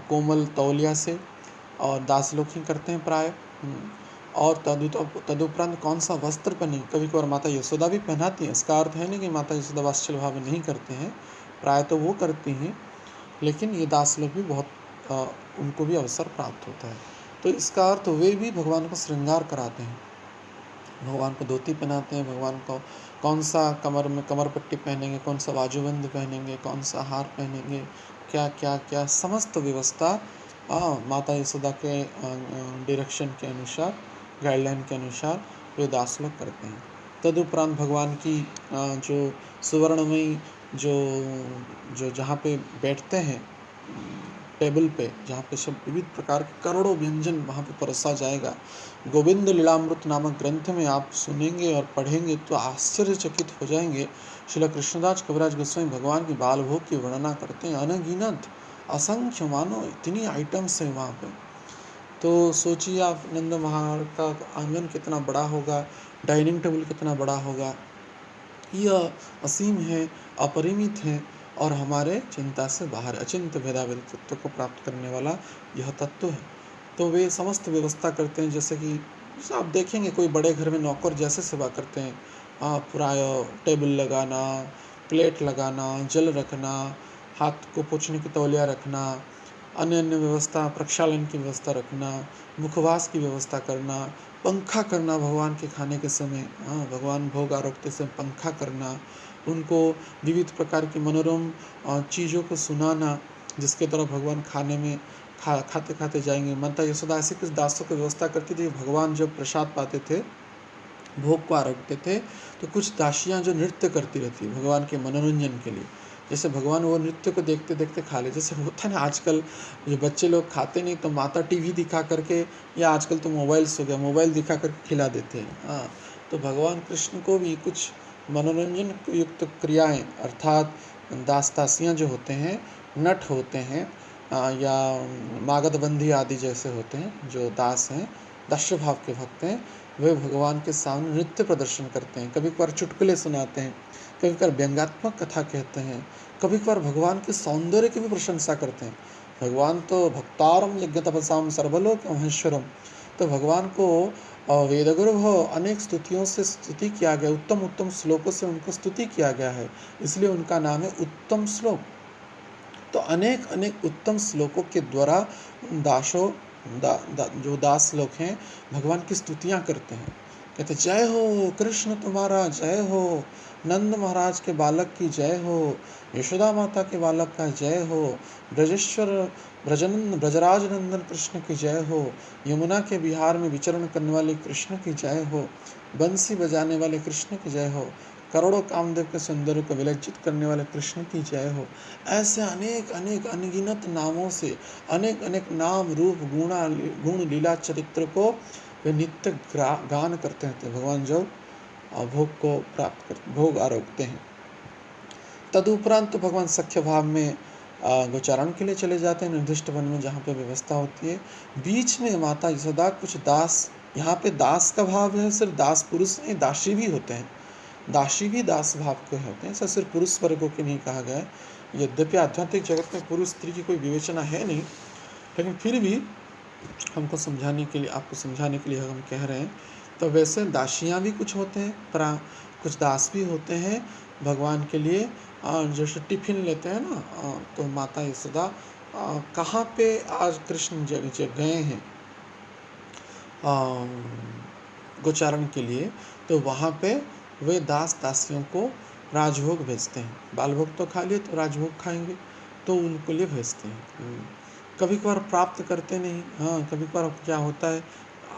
कोमल तौलिया से, और दास लोग ही करते हैं प्राय। और तदुपरांत कौन सा वस्त्र पहने, कभी कभार माता यशोदा भी पहनाती हैं। इसका अर्थ है नहीं कि माता यशोदा वात्सल्य भाव नहीं करते हैं, प्राय तो वो करती हैं, लेकिन ये दास लोग भी बहुत उनको भी अवसर प्राप्त होता है। तो इसका अर्थ वे भी भगवान को श्रृंगार कराते हैं, भगवान को धोती पहनाते हैं, भगवान को कौन सा कमर में कमर पट्टी पहनेंगे, कौन सा बाजूबंद पहनेंगे, कौन सा हार पहनेंगे, क्या क्या क्या समस्त व्यवस्था माता यशोदा के डायरेक्शन के अनुसार, गाइडलाइन के अनुसार वे दास लोग करते हैं। तदुपरांत भगवान की जो सुवर्णमयी जो जहाँ पे बैठते हैं टेबल पे, जहाँ पे सब विविध प्रकार के करोड़ों व्यंजन वहाँ पे परोसा जाएगा। गोविंद लीलामृत नामक ग्रंथ में आप सुनेंगे और पढ़ेंगे तो आश्चर्यचकित हो जाएंगे। श्रील कृष्णदास कविराज गोस्वामी भगवान की बाल भोग की वर्णना करते हैं, अनगिनत असंख्य, मानो इतनी आइटम्स हैं वहाँ पे। तो सोचिए आप, नंद महाराज का आंगन कितना बड़ा होगा, डाइनिंग टेबल कितना बड़ा होगा, यह असीम है, अपरिमित है, और हमारे चिंता से बाहर, अचिंत्य भेदाभेद तत्व को प्राप्त करने वाला यह तत्व है। तो वे समस्त व्यवस्था करते हैं, जैसे कि आप देखेंगे कोई बड़े घर में नौकर जैसे सेवा करते हैं, प्राय टेबल लगाना, प्लेट लगाना, जल रखना, हाथ को पोंछने की तौलिया रखना, अन्य अन्य व्यवस्था, प्रक्षालन की व्यवस्था रखना, मुखवास की व्यवस्था करना, पंखा करना भगवान के खाने के समय, भगवान भोग आरोगते समय पंखा करना, उनको विविध प्रकार की मनोरम चीज़ों को सुनाना, जिसके द्वारा भगवान खाने में खाते खाते जाएंगे। माता यशोदा ऐसे कुछ दासों की व्यवस्था करती थी, भगवान जब प्रसाद पाते थे, भोग को आरोगते थे, तो कुछ दासियाँ जो नृत्य करती रहती भगवान के मनोरंजन के लिए, जैसे भगवान वो नृत्य को देखते देखते खा ले। जैसे होता है ना आजकल जो बच्चे लोग खाते नहीं, तो माता टीवी दिखा करके, या आजकल तो मोबाइल्स हो गया, मोबाइल दिखा करके खिला देते हैं। तो भगवान कृष्ण को भी कुछ मनोरंजन युक्त क्रियाएं, अर्थात दास दासियाँ जो होते हैं, नट होते हैं, या मागधबंधी आदि जैसे होते हैं, जो दास हैं, दास्य भाव के भक्त हैं, वे भगवान के सामने नृत्य प्रदर्शन करते हैं। कभी कभार चुटकुले सुनाते हैं, कभी कभार व्यंग्यात्मक कथा कहते हैं, कभी कभार भगवान के सौंदर्य की भी प्रशंसा करते हैं। भगवान तो भक्तारम यज्ञ तपसाम सर्वलोक महेश्वरम, तो भगवान को वेदगर्भ अनेक स्तुतियों से स्तुति किया गया, उत्तम उत्तम श्लोकों से उनको स्तुति किया गया है, इसलिए उनका नाम है उत्तम श्लोक। तो अनेक अनेक उत्तम श्लोकों के द्वारा जो दास लोग हैं भगवान की स्तुतियाँ करते हैं। कहते जय हो कृष्ण तुम्हारा जय हो, नंद महाराज के बालक की जय हो, यशोदा माता के बालक का जय हो, ब्रजेश्वर ब्रजराज नंदन कृष्ण की जय हो, यमुना के बिहार में विचरण करने वाले कृष्ण की जय हो, बंसी बजाने वाले कृष्ण की जय हो, करोड़ों कामदेव के सौंदर्य को विलज्जित करने वाले कृष्ण की जय हो। ऐसे अनेक अनेक अनगिनत नामों से अनेक अनेक नाम रूप गुण लीला चरित्र को वे नित्य गान करते रहते हैं। भगवान जब भोग को प्राप्त करते, भोग आरोपते हैं। तदुपरांत तो भगवान सख्य भाव में गोचारण के लिए चले जाते हैं निर्दिष्ट वन में जहाँ पे व्यवस्था होती है। बीच में माता यशोदा कुछ दास, यहाँ पे दास का भाव है, सिर्फ दास पुरुष नहीं, दासी भी होते हैं, दासी भी दास भाव के होते हैं। ऐसा सिर्फ पुरुष वर्गों के नहीं कहा गया है। यद्यपि आध्यात्मिक जगत में पुरुष स्त्री की कोई विवेचना है नहीं, लेकिन फिर भी हमको समझाने के लिए, आपको समझाने के लिए हम कह रहे हैं। तो वैसे दासियाँ भी कुछ होते हैं, पर कुछ दास भी होते हैं भगवान के लिए। जैसे टिफिन लेते हैं ना, तो माता यशोदा कहाँ पे आज कृष्ण जब गए हैं गोचारण के लिए, तो वहाँ पे वे दास दासियों को राजभोग भेजते हैं। बाल भोग तो खा लिए, तो राजभोग खाएंगे, तो उनको लिए भेजते हैं। कभी कभार प्राप्त करते नहीं। हाँ, कभी कभार क्या होता है,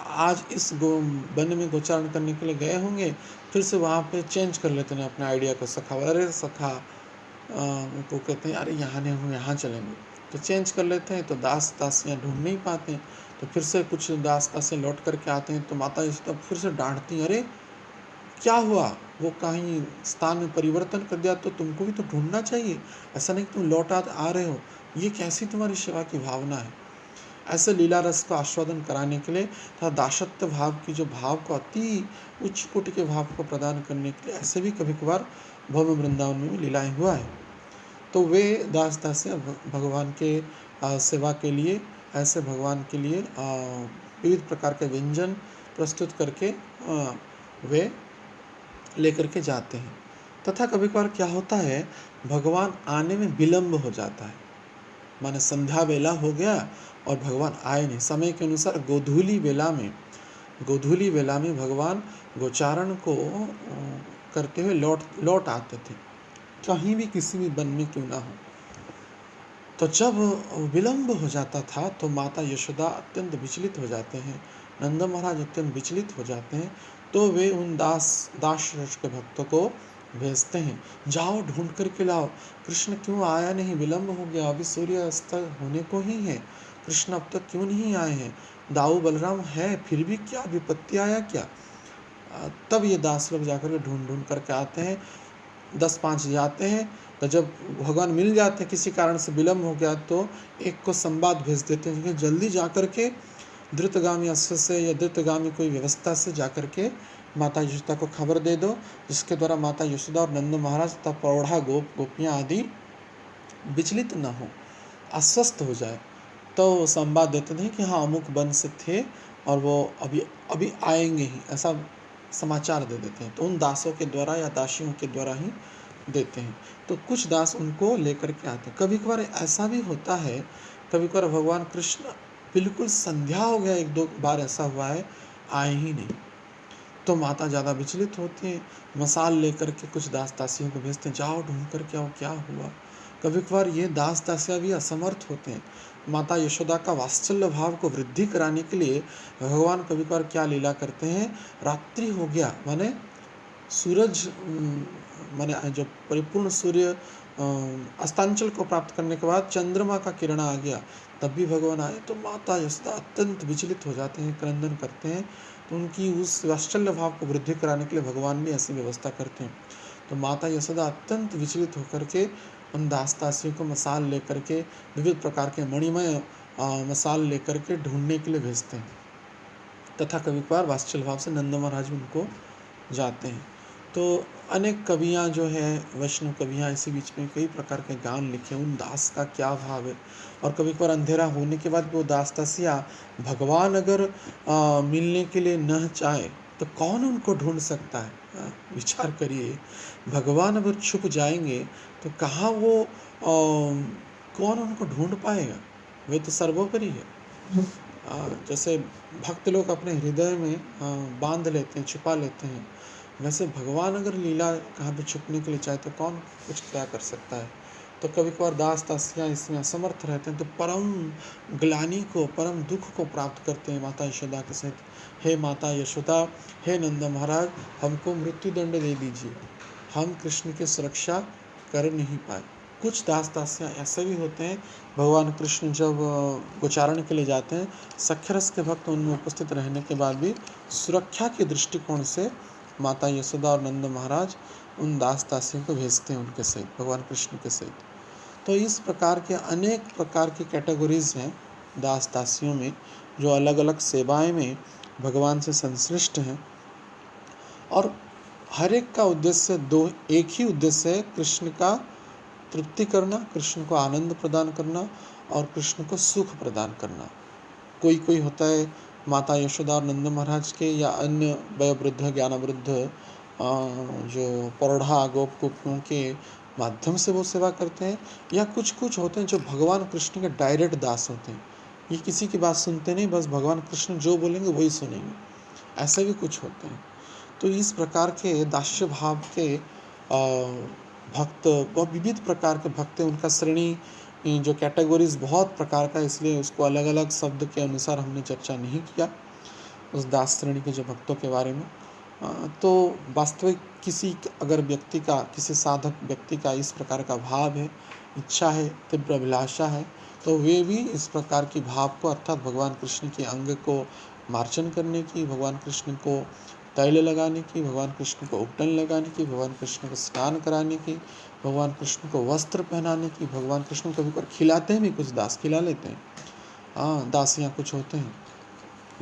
आज इस वन में गोचारण करने के लिए गए होंगे, फिर से वहाँ पे चेंज कर लेते हैं अपने आइडिया को। सखा, अरे सखा उनको कहते हैं अरे यहाँ नहीं, हम यहाँ चलेंगे, तो चेंज कर लेते हैं। तो दास दासियाँ ढूंढ नहीं पाते हैं, तो फिर से कुछ दास दासियाँ लौट करके आते हैं, तो माता यशोदा फिर से डांटती हैं, अरे क्या हुआ, वो कहीं स्थान में परिवर्तन कर दिया, तो तुमको भी तो ढूंढना चाहिए, ऐसा नहीं कि तुम लौट आ रहे हो, ये कैसी तुम्हारी सेवा की भावना है। ऐसे लीला रस को आस्वादन कराने के लिए तथा दासत्व भाव की जो भाव को अति उच्च कोटि के भाव को प्रदान करने के लिए ऐसे भी कभी कभार भव्य वृंदावन में भी लीलाएं हुआ है। तो वे दास दासियाँ भगवान के सेवा के लिए, ऐसे भगवान के लिए विविध प्रकार के व्यंजन प्रस्तुत करके वे लेकर के जाते हैं। तथा कभी कभार क्या होता है, भगवान आने में विलंब हो जाता है, माने संध्या वेला हो गया और भगवान आए नहीं। समय के अनुसार गोधूली वेला में भगवान गोचारण को करते हुए लौट आते थे, कहीं भी किसी भी वन में क्यों ना हो। तो जब विलंब हो जाता था तो माता यशोदा अत्यंत विचलित हो जाते हैं, नंद महाराज अत्यंत विचलित हो जाते हैं। तो वे उन दास के भक्तों को भेजते हैं, जाओ ढूंढ करके लाओ, कृष्ण क्यों आया नहीं, विलंब हो गया, अभी सूर्य अस्त होने को ही है, कृष्ण अब तक क्यों नहीं आए हैं, दाऊ बलराम है, फिर भी क्या विपत्ति आया क्या। तब ये दास लोग जाकर के ढूंढ करके आते हैं, 10-5 जाते हैं। तो जब भगवान मिल जाते हैं, किसी कारण से विलम्ब हो गया, तो एक को संवाद भेज देते हैं कि जल्दी जाकर के द्रुतगामी अश्व से या द्रुतगामी कोई व्यवस्था से जाकर के माता यशोदा को खबर दे दो, जिसके द्वारा माता यशोदा और नंद महाराज तथा प्रौढ़ा गोपियाँ आदि विचलित न हो, अस्वस्थ हो जाए। तो संवाद देते थे कि हाँ अमुक वन से थे और वो अभी आएंगे ही, ऐसा समाचार दे देते हैं। तो उन दासों के द्वारा या दासियों के द्वारा ही देते हैं। तो कुछ दास उनको लेकर के आते हैं। कभी कभार ऐसा भी होता है, कभी कभार भगवान कृष्ण बिल्कुल संध्या हो गया, 1-2 बार ऐसा हुआ है, आए ही नहीं, तो माता ज़्यादा विचलित होती हैं, मसाल लेकर के कुछ दास दासियों को भेजते हैं, जाओ ढूंढ कर के आओ क्या हुआ। कभी कभार ये दास दासियाँ भी असमर्थ होते हैं। माता यशोदा का वात्सल्य भाव को वृद्धि कराने के लिए भगवान कभी कभार क्या लीला करते हैं, रात्रि हो गया, माने सूरज माने जब परिपूर्ण सूर्य अस्तांचल को प्राप्त करने के बाद चंद्रमा का किरण आ गया, तब भी भगवान आए, तो माता यशोदा अत्यंत विचलित हो जाते हैं, क्रंदन करते हैं। तो उनकी उस वात्सल्य भाव को वृद्धि कराने के लिए भगवान भी ऐसी व्यवस्था करते हैं। तो माता यशोदा अत्यंत विचलित होकर के उन दास दासियों को मसाल लेकर के, विविध प्रकार के मणिमय मसाल लेकर के ढूंढने के लिए भेजते हैं। तथा कभी कभार वात्सल्य भाव से नंद महाराज उनको जाते हैं। तो अनेक कवियाँ जो है, वैष्णव कवियाँ, इसी बीच में कई प्रकार के गान लिखे, उन दास का क्या भाव है। और कभी कभार अंधेरा होने के बाद वो दास दासियाँ भगवान अगर मिलने के लिए न चाहे तो कौन उनको ढूंढ सकता है। विचार करिए, भगवान अगर छुप जाएंगे तो कहाँ कौन उनको ढूंढ पाएगा, वे तो सर्वोपरि है। जैसे भक्त लोग अपने हृदय में बांध लेते हैं, छुपा लेते हैं, वैसे भगवान अगर लीला कहाँ पे छुपने के लिए चाहे तो कौन कुछ क्या कर सकता है। तो कभी कभार दास दासियाँ इसमें असमर्थ रहते हैं तो परम ग्लानि को, परम दुख को प्राप्त करते हैं माता यशोदा के सहित। हे माता यशोदा, हे नंद महाराज, हमको मृत्यु दंड दे दीजिए, हम कृष्ण की सुरक्षा कर नहीं पाए। कुछ दास दासियाँ ऐसे भी होते हैं, भगवान कृष्ण जब गोचारण के लिए जाते हैं, सख्यरस के भक्त उनमें उपस्थित रहने के बाद भी सुरक्षा के दृष्टिकोण से माता यशोदा और नंद महाराज उन दास दासियों को भेजते हैं उनके सहित, भगवान कृष्ण के सहित। तो इस प्रकार के अनेक प्रकार की कैटेगरीज हैं दास दासियों में, जो अलग अलग सेवाएं में भगवान से संश्लिष्ट हैं। और हर एक का उद्देश्य एक ही उद्देश्य है, कृष्ण का तृप्ति करना, कृष्ण को आनंद प्रदान करना और कृष्ण को सुख प्रदान करना। कोई कोई होता है माता यशोदा और नंद महाराज के या अन्य वयोवृद्ध ज्ञानवृद्ध जो प्रौढ़ा गोप गोपियों के माध्यम से वो सेवा करते हैं, या कुछ कुछ होते हैं जो भगवान कृष्ण के डायरेक्ट दास होते हैं। ये किसी की बात सुनते नहीं, बस भगवान कृष्ण जो बोलेंगे वही सुनेंगे, ऐसे भी कुछ होते हैं। तो इस प्रकार के दास्य भाव के भक्त, बहुत विविध प्रकार के भक्त हैं। उनका श्रेणी जो कैटेगरीज बहुत प्रकार का, इसलिए उसको अलग अलग शब्द के अनुसार हमने चर्चा नहीं किया उस दास श्रेणी के जो भक्तों के बारे में। तो वास्तविक किसी अगर व्यक्ति का, किसी साधक व्यक्ति का इस प्रकार का भाव है, इच्छा है, तीव्र अभिलाषा है, तो वे भी इस प्रकार की भाव को, अर्थात भगवान कृष्ण के अंग को मार्जन करने की, भगवान कृष्ण को तैल लगाने की, भगवान कृष्ण को उपटन लगाने की, भगवान कृष्ण को स्नान कराने की, भगवान कृष्ण को वस्त्र पहनाने की, भगवान कृष्ण को कभी खिलाते हैं भी, कुछ दास खिला लेते हैं, दासियाँ कुछ होते हैं,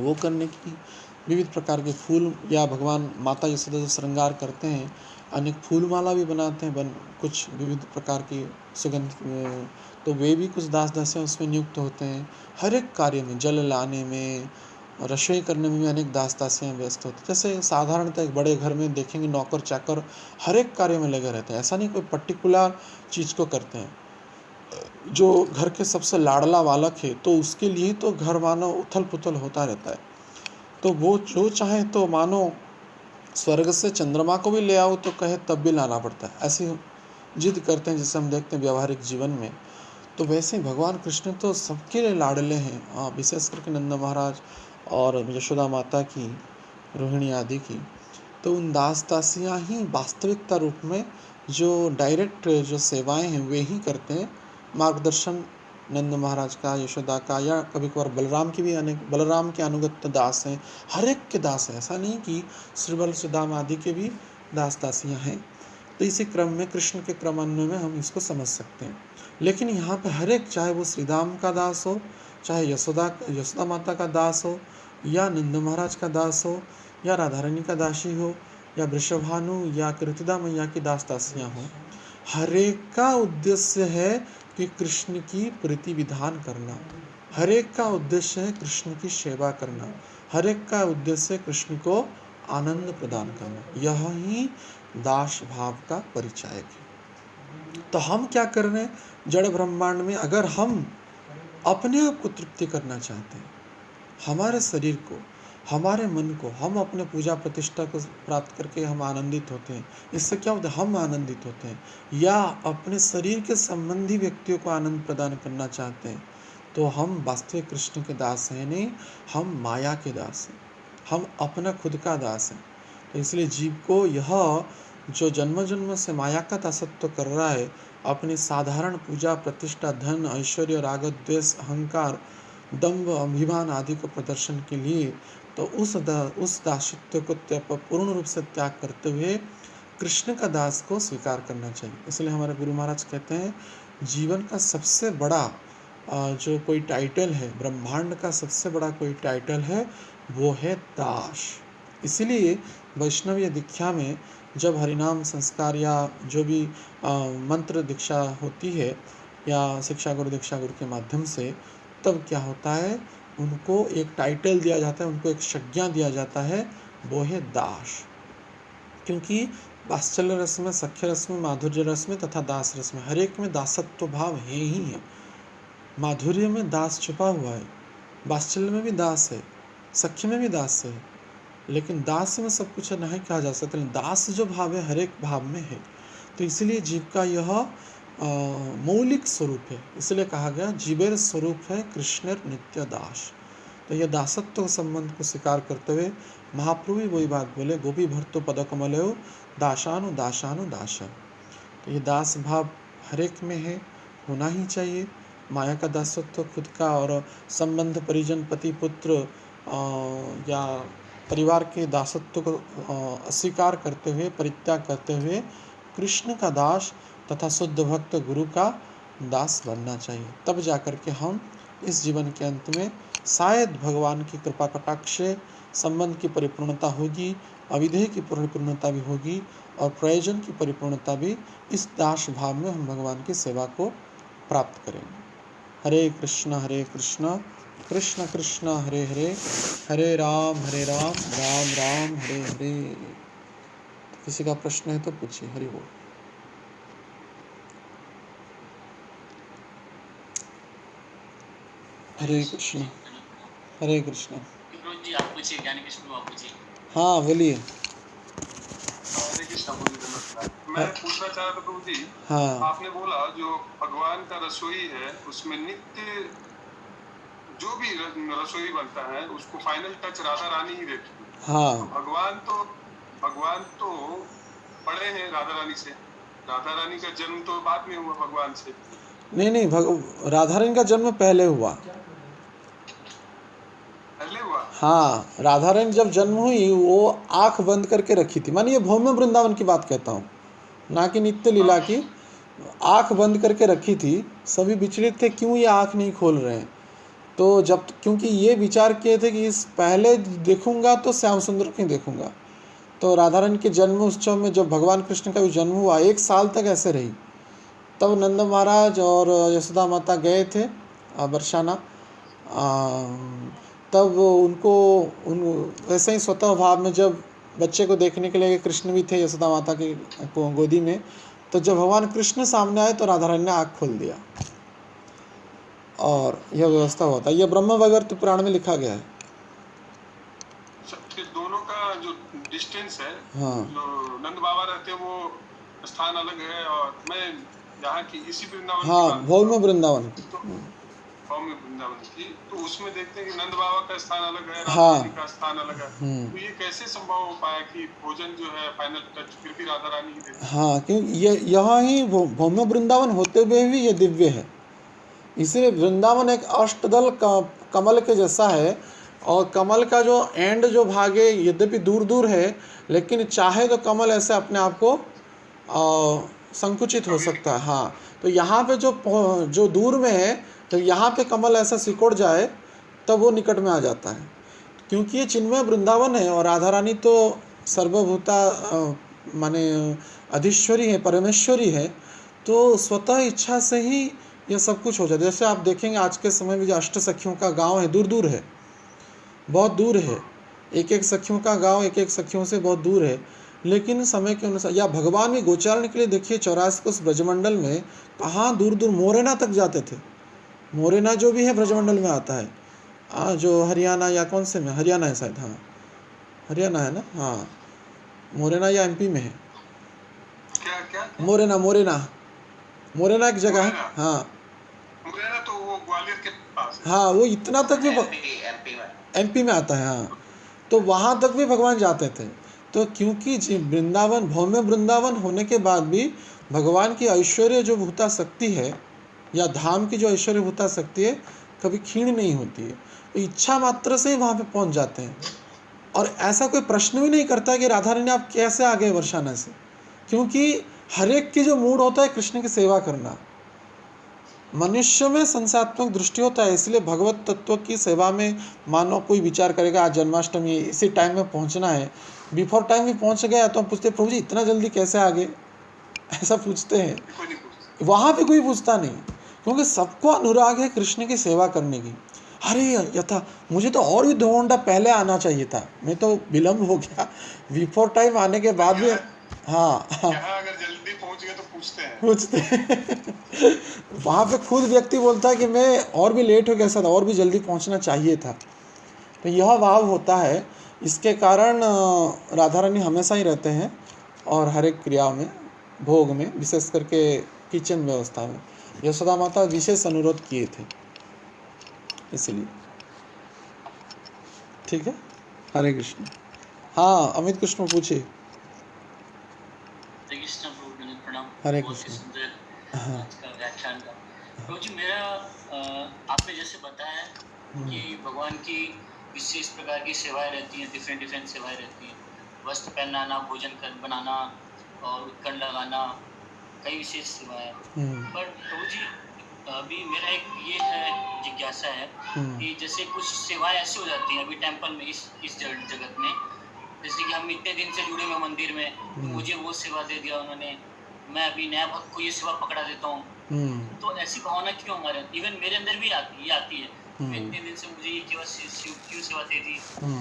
वो करने की, विविध प्रकार के फूल, या भगवान माता यशोदा जो श्रृंगार करते हैं, अनेक फूल माला भी बनाते हैं, कुछ विविध प्रकार की सुगंध, तो वे भी कुछ दास दासियाँ उसमें नियुक्त होते हैं। हर एक कार्य में, जल लाने में, रसोई करने में भी अनेक दास दासियाँ व्यस्त होती हैं। जैसे साधारणतः एक बड़े घर में देखेंगे नौकर चाकर हर एक कार्य में लगे रहते हैं, ऐसा नहीं कोई पर्टिकुलर चीज़ को करते हैं। जो घर के सबसे लाडला बालक है तो उसके लिए तो घर मानो उथल पुथल होता रहता है, तो वो जो चाहे तो मानो स्वर्ग से चंद्रमा को भी ले आओ तो कहे तब भी लाना पड़ता है, ऐसी जिद करते हैं जैसे हम देखते हैं व्यावहारिक जीवन में। तो वैसे भगवान कृष्ण तो सबके लिए लाडले हैं, विशेष करके नंद महाराज और यशोदा माता की, रोहिणी आदि की। तो उन दास दासियाँ ही वास्तविकता रूप में जो डायरेक्ट जो सेवाएं हैं वे ही करते हैं। मार्गदर्शन नंद महाराज का, यशोदा का, या कभी कभार बलराम की भी, अनेक बलराम के अनुगत दास हैं, हर एक के दास हैं, ऐसा नहीं कि श्री बल सुदाम आदि के भी दास दासियाँ हैं। तो इसी क्रम में, कृष्ण के क्रमान्वय में हम इसको समझ सकते हैं। लेकिन यहाँ पे हर एक, चाहे वो श्रीधाम का दास हो, चाहे यशोदा माता का दास हो, या नंद महाराज का दास हो, या राधा रानी का दासी हो, या वृषभानु या कृतिदा मैया की दास दासियाँ हो, हर एक का उद्देश्य है कि कृष्ण की प्रीति विधान करना, हर एक का उद्देश्य है कृष्ण की सेवा करना, हर एक का उद्देश्य है कृष्ण को आनंद प्रदान करना। यह ही दास भाव का परिचायक है। तो हम क्या कर रहे हैं जड़ ब्रह्मांड में? अगर हम अपने आप को तृप्ति करना चाहते हैं, हमारे शरीर को, हमारे मन को, हम अपने पूजा प्रतिष्ठा को प्राप्त करके हम आनंदित होते हैं, इससे क्या होता है, हम आनंदित होते हैं, या अपने शरीर के संबंधी व्यक्तियों को आनंद प्रदान करना चाहते हैं, तो हम वास्तविक कृष्ण के दास हैं नहीं, हम माया के दास हैं, हम अपना खुद का दास हैं। तो इसलिए जीव को यह जो जन्म जन्म से माया का दासत्व कर रहा है, अपनी साधारण पूजा प्रतिष्ठा, धन, ऐश्वर्य, राग, द्वेष, अहंकार, दंभ, अभिमान आदि को प्रदर्शन के लिए, तो उस दासत्व को पूर्ण रूप से त्याग करते हुए कृष्ण का दास को स्वीकार करना चाहिए। इसलिए हमारे गुरु महाराज कहते हैं जीवन का सबसे बड़ा जो कोई टाइटल है, ब्रह्मांड का सबसे बड़ा कोई टाइटल है, वो है दास। इसीलिए वैष्णवीय दीक्षा में जब हरिनाम संस्कार या जो भी मंत्र दीक्षा होती है या शिक्षा गुरु दीक्षा गुरु के माध्यम से, तब क्या होता है, उनको एक टाइटल दिया जाता है, उनको एक संज्ञा दिया जाता है, वो है दास। क्योंकि वात्सल्य रस में, सख्य रस में, माधुर्य रस में तथा दास रस में, हर एक में दासत्व भाव है ही है। माधुर्य में दास छुपा हुआ है, वात्सल्य में भी दास है, सख्य में भी दास है, लेकिन दास में सब कुछ नहीं कहा जा सकता, लेकिन दास जो भाव है हर एक भाव में है। तो इसलिए जीव का यह मौलिक स्वरूप है, इसलिए कहा गया जीवेर स्वरूप है कृष्णेर नित्य दास। तो यह दासत्व संबंध को स्वीकार करते हुए महाप्रभु भी वही बात बोले, गोपी भर्तो पदकमलयो दासानु दासानु दास। तो ये दास भाव हर एक में है, होना ही चाहिए। माया का दासत्व खुद का और संबंध परिजन पति पुत्र या परिवार के दासत्व को अस्वीकार करते हुए, परित्याग करते हुए कृष्ण का दास तथा शुद्ध भक्त गुरु का दास बनना चाहिए। तब जाकर के हम इस जीवन के अंत में शायद भगवान की कृपा कटाक्ष से संबंध की परिपूर्णता होगी, अविधेय की परिपूर्णता भी होगी और प्रयोजन की परिपूर्णता भी, इस दास भाव में हम भगवान की सेवा को प्राप्त करेंगे। हरे कृष्ण कृष्ण कृष्ण हरे हरे, हरे राम राम राम हरे हरे। किसी का प्रश्न है तो पूछिए। हरि बोल। हरे कृष्ण हरे कृष्ण। जी आप पूछिए, ज्ञानी कृष्ण आप पूछिए। हाँ बोलिए। हरे कृष्ण। नमस्कार। मैं पूछना चाह रहा था प्रभु जी, हाँ आपने बोला जो भगवान का रसोई है उसमें नित्य जो भी रसोई बनता है उसको फाइनल टच राधा रानी ही देती है। हाँ भगवान तो बड़े हैं राधा रानी से, राधा रानी का जन्म तो बाद में हुआ भगवान से। नहीं राधा रानी का जन्म पहले हुआ। हाँ, राधा रानी जब जन्म हुई वो आंख बंद करके रखी थी, मानिए भौम्य वृंदावन की बात कहता हूँ, ना कि नित्य लीला की। आंख बंद करके रखी थी, सभी विचलित थे क्यों ये आंख नहीं खोल रहे हैं। तो जब, क्योंकि ये विचार किए थे कि इस पहले देखूंगा तो श्याम सुंदर को ही देखूंगा। तो राधा रानी के जन्म उत्सव में जब भगवान कृष्ण का भी जन्म हुआ, 1 साल तक ऐसे रही। तब नंद महाराज और यशोदा माता गए थे बरसाना, तब उन वैसे ही स्वतः भाव में जब बच्चे को देखने के लिए कृष्ण भी थे यशोदा माता की गोदी में, तो जब भगवान कृष्ण सामने आए तो राधा रानी ने आँख खोल दिया और यह व्यवस्था होता है। यह ब्रह्म वैवर्त पुराण में लिखा गया है। दोनों का जो डिस्टेंस है, हाँ, जो नंद बाबा रहते हैं वो स्थान अलग है और मैं यहाँ की इसी वृंदावन, हाँ भौम्य वृंदावन की, तो उसमें देखते हैं कि नंद बाबा का स्थान अलग है, हाँ, राधा रानी का स्थान अलग है। तो ये कैसे संभव हो पाया कि भोजन जो है फाइनल टच फिर भी राधा रानी ही देती है? हाँ, क्योंकि ये यहाँ ही भौम्य वृंदावन होते हुए भी ये दिव्य है। इसलिए वृंदावन एक अष्टदल कमल के जैसा है, और कमल का जो एंड जो भाग है यद्यपि दूर दूर है, लेकिन चाहे तो कमल ऐसे अपने आप को संकुचित हो सकता है। हाँ, तो यहाँ पे जो दूर में है, तो यहाँ पे कमल ऐसा सिकुड़ जाए तब वो निकट में आ जाता है, क्योंकि ये चिन्मय वृंदावन है और राधा रानी तो सर्वभूता माने अधीश्वरी है, परमेश्वरी है। तो स्वतः इच्छा से ही ये सब कुछ हो जाता है। जैसे आप देखेंगे आज के समय में जो अष्ट सखियों का गांव है, दूर दूर है, बहुत दूर है। एक एक सखियों का गांव एक एक सखियों से बहुत दूर है, लेकिन समय के अनुसार, या भगवान भी गोचारण के लिए देखिए 84 कोस ब्रजमंडल में कहाँ दूर दूर मोरेना तक जाते थे। मोरेना जो भी है ब्रजमंडल में आता है, जो हरियाणा या कौन से में, हरियाणा है शायद, हाँ हरियाणा है ना, हाँ मोरेना या एमपी में है। क्या मोरेना एक जगह है। हाँ मोरेना तो वो ग्वालियर के पास है। हाँ, वो इतना तक भी एमपी में आता है। हाँ, तो वहाँ तक भी भगवान जाते थे। तो क्योंकि वृंदावन भौम्य वृंदावन होने के बाद भी भगवान की ऐश्वर्य जो भूता शक्ति है, या धाम की जो ऐश्वर्य भूता शक्ति है, कभी क्षीण नहीं होती है। तो इच्छा मात्र से ही वहाँ पे पहुँच जाते हैं, और ऐसा कोई प्रश्न भी नहीं करता कि राधा रानी आप कैसे आ गए बरसाना से, क्योंकि हर एक की जो मूड होता है कृष्ण की सेवा करना। मनुष्य में संसात्मक दृष्टि होता है, इसलिए भगवत तत्व की सेवा में मानो कोई विचार करेगा आज जन्माष्टमी इसी टाइम में पहुंचना है, बिफोर टाइम भी पहुंच गया तो हम पूछते प्रभु जी इतना जल्दी कैसे आ गए, ऐसा पूछते हैं। वहाँ पे कोई पूछता नहीं, क्योंकि सबको अनुराग है कृष्ण की सेवा करने की। अरे यथा मुझे तो और भी 2 घंटा पहले आना चाहिए था, मैं तो विलम्ब हो गया, बिफोर टाइम आने के बाद भी। हाँ अगर जल्दी पहुंच गए तो पूछते हैं। वहाँ पे खुद व्यक्ति बोलता है कि मैं और भी लेट हो गया, सर और भी जल्दी पहुँचना चाहिए था। तो यह भाव होता है, इसके कारण राधा रानी हमेशा ही रहते हैं और हर एक क्रिया में, भोग में, विशेष करके किचन व्यवस्था में यशोदा माता विशेष अनुरोध किए थे, इसलिए। ठीक है, हरे कृष्ण। हाँ, अमित कृष्ण पूछिए। हरे कृष्ण प्रभु जी, प्रणाम। हरे बहुत ही कृष्ण। सुंदर हाँ आज का व्याख्यान था प्रभु जी। मेरा आपने जैसे बताया कि भगवान की विशेष प्रकार की सेवाएं रहती हैं, डिफरेंट डिफरेंट सेवाएं रहती हैं, वस्त्र पहनाना, भोजन बनाना और उपकरण लगाना, कई विशेष सेवाएं। पर प्रभु जी अभी मेरा एक ये है जिज्ञासा है कि जैसे कुछ सेवाएं ऐसी हो जाती हैं अभी टेम्पल में, इस जगत में, जैसे कि हम इतने दिन से जुड़े हुए मंदिर में, मुझे वो सेवा दे दिया उन्होंने, मैं अभी नया भक्त को ये सेवा पकड़ा देता हूँ। तो ऐसी भावना क्यों हमारे, इवन मेरे अंदर भी आती है इतने दिन से मुझे ये क्यों सेवा दे दी,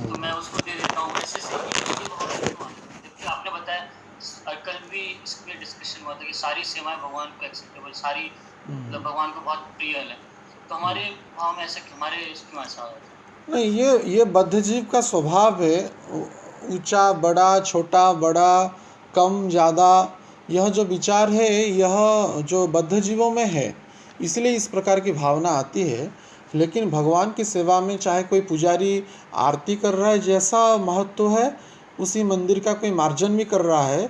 तो मैं उसको दे देता हूँ। ऐसे जबकि आपने बताया, कल भी इसमें डिस्कशन हुआ था कि सारी सेवाएं भगवान को एक्सेप्टेबल, सारी मतलब भगवान को बहुत प्रिय है। तो हमारे भाव में ऐसा हमारे क्यों ऐसा हो जाता है? नहीं, ये बद्ध जीव का स्वभाव है, ऊंचा बड़ा, छोटा बड़ा, कम ज़्यादा, यह जो विचार है यह जो बद्ध जीवों में है, इसलिए इस प्रकार की भावना आती है। लेकिन भगवान की सेवा में चाहे कोई पुजारी आरती कर रहा है, जैसा महत्व है, उसी मंदिर का कोई मार्जन भी कर रहा है,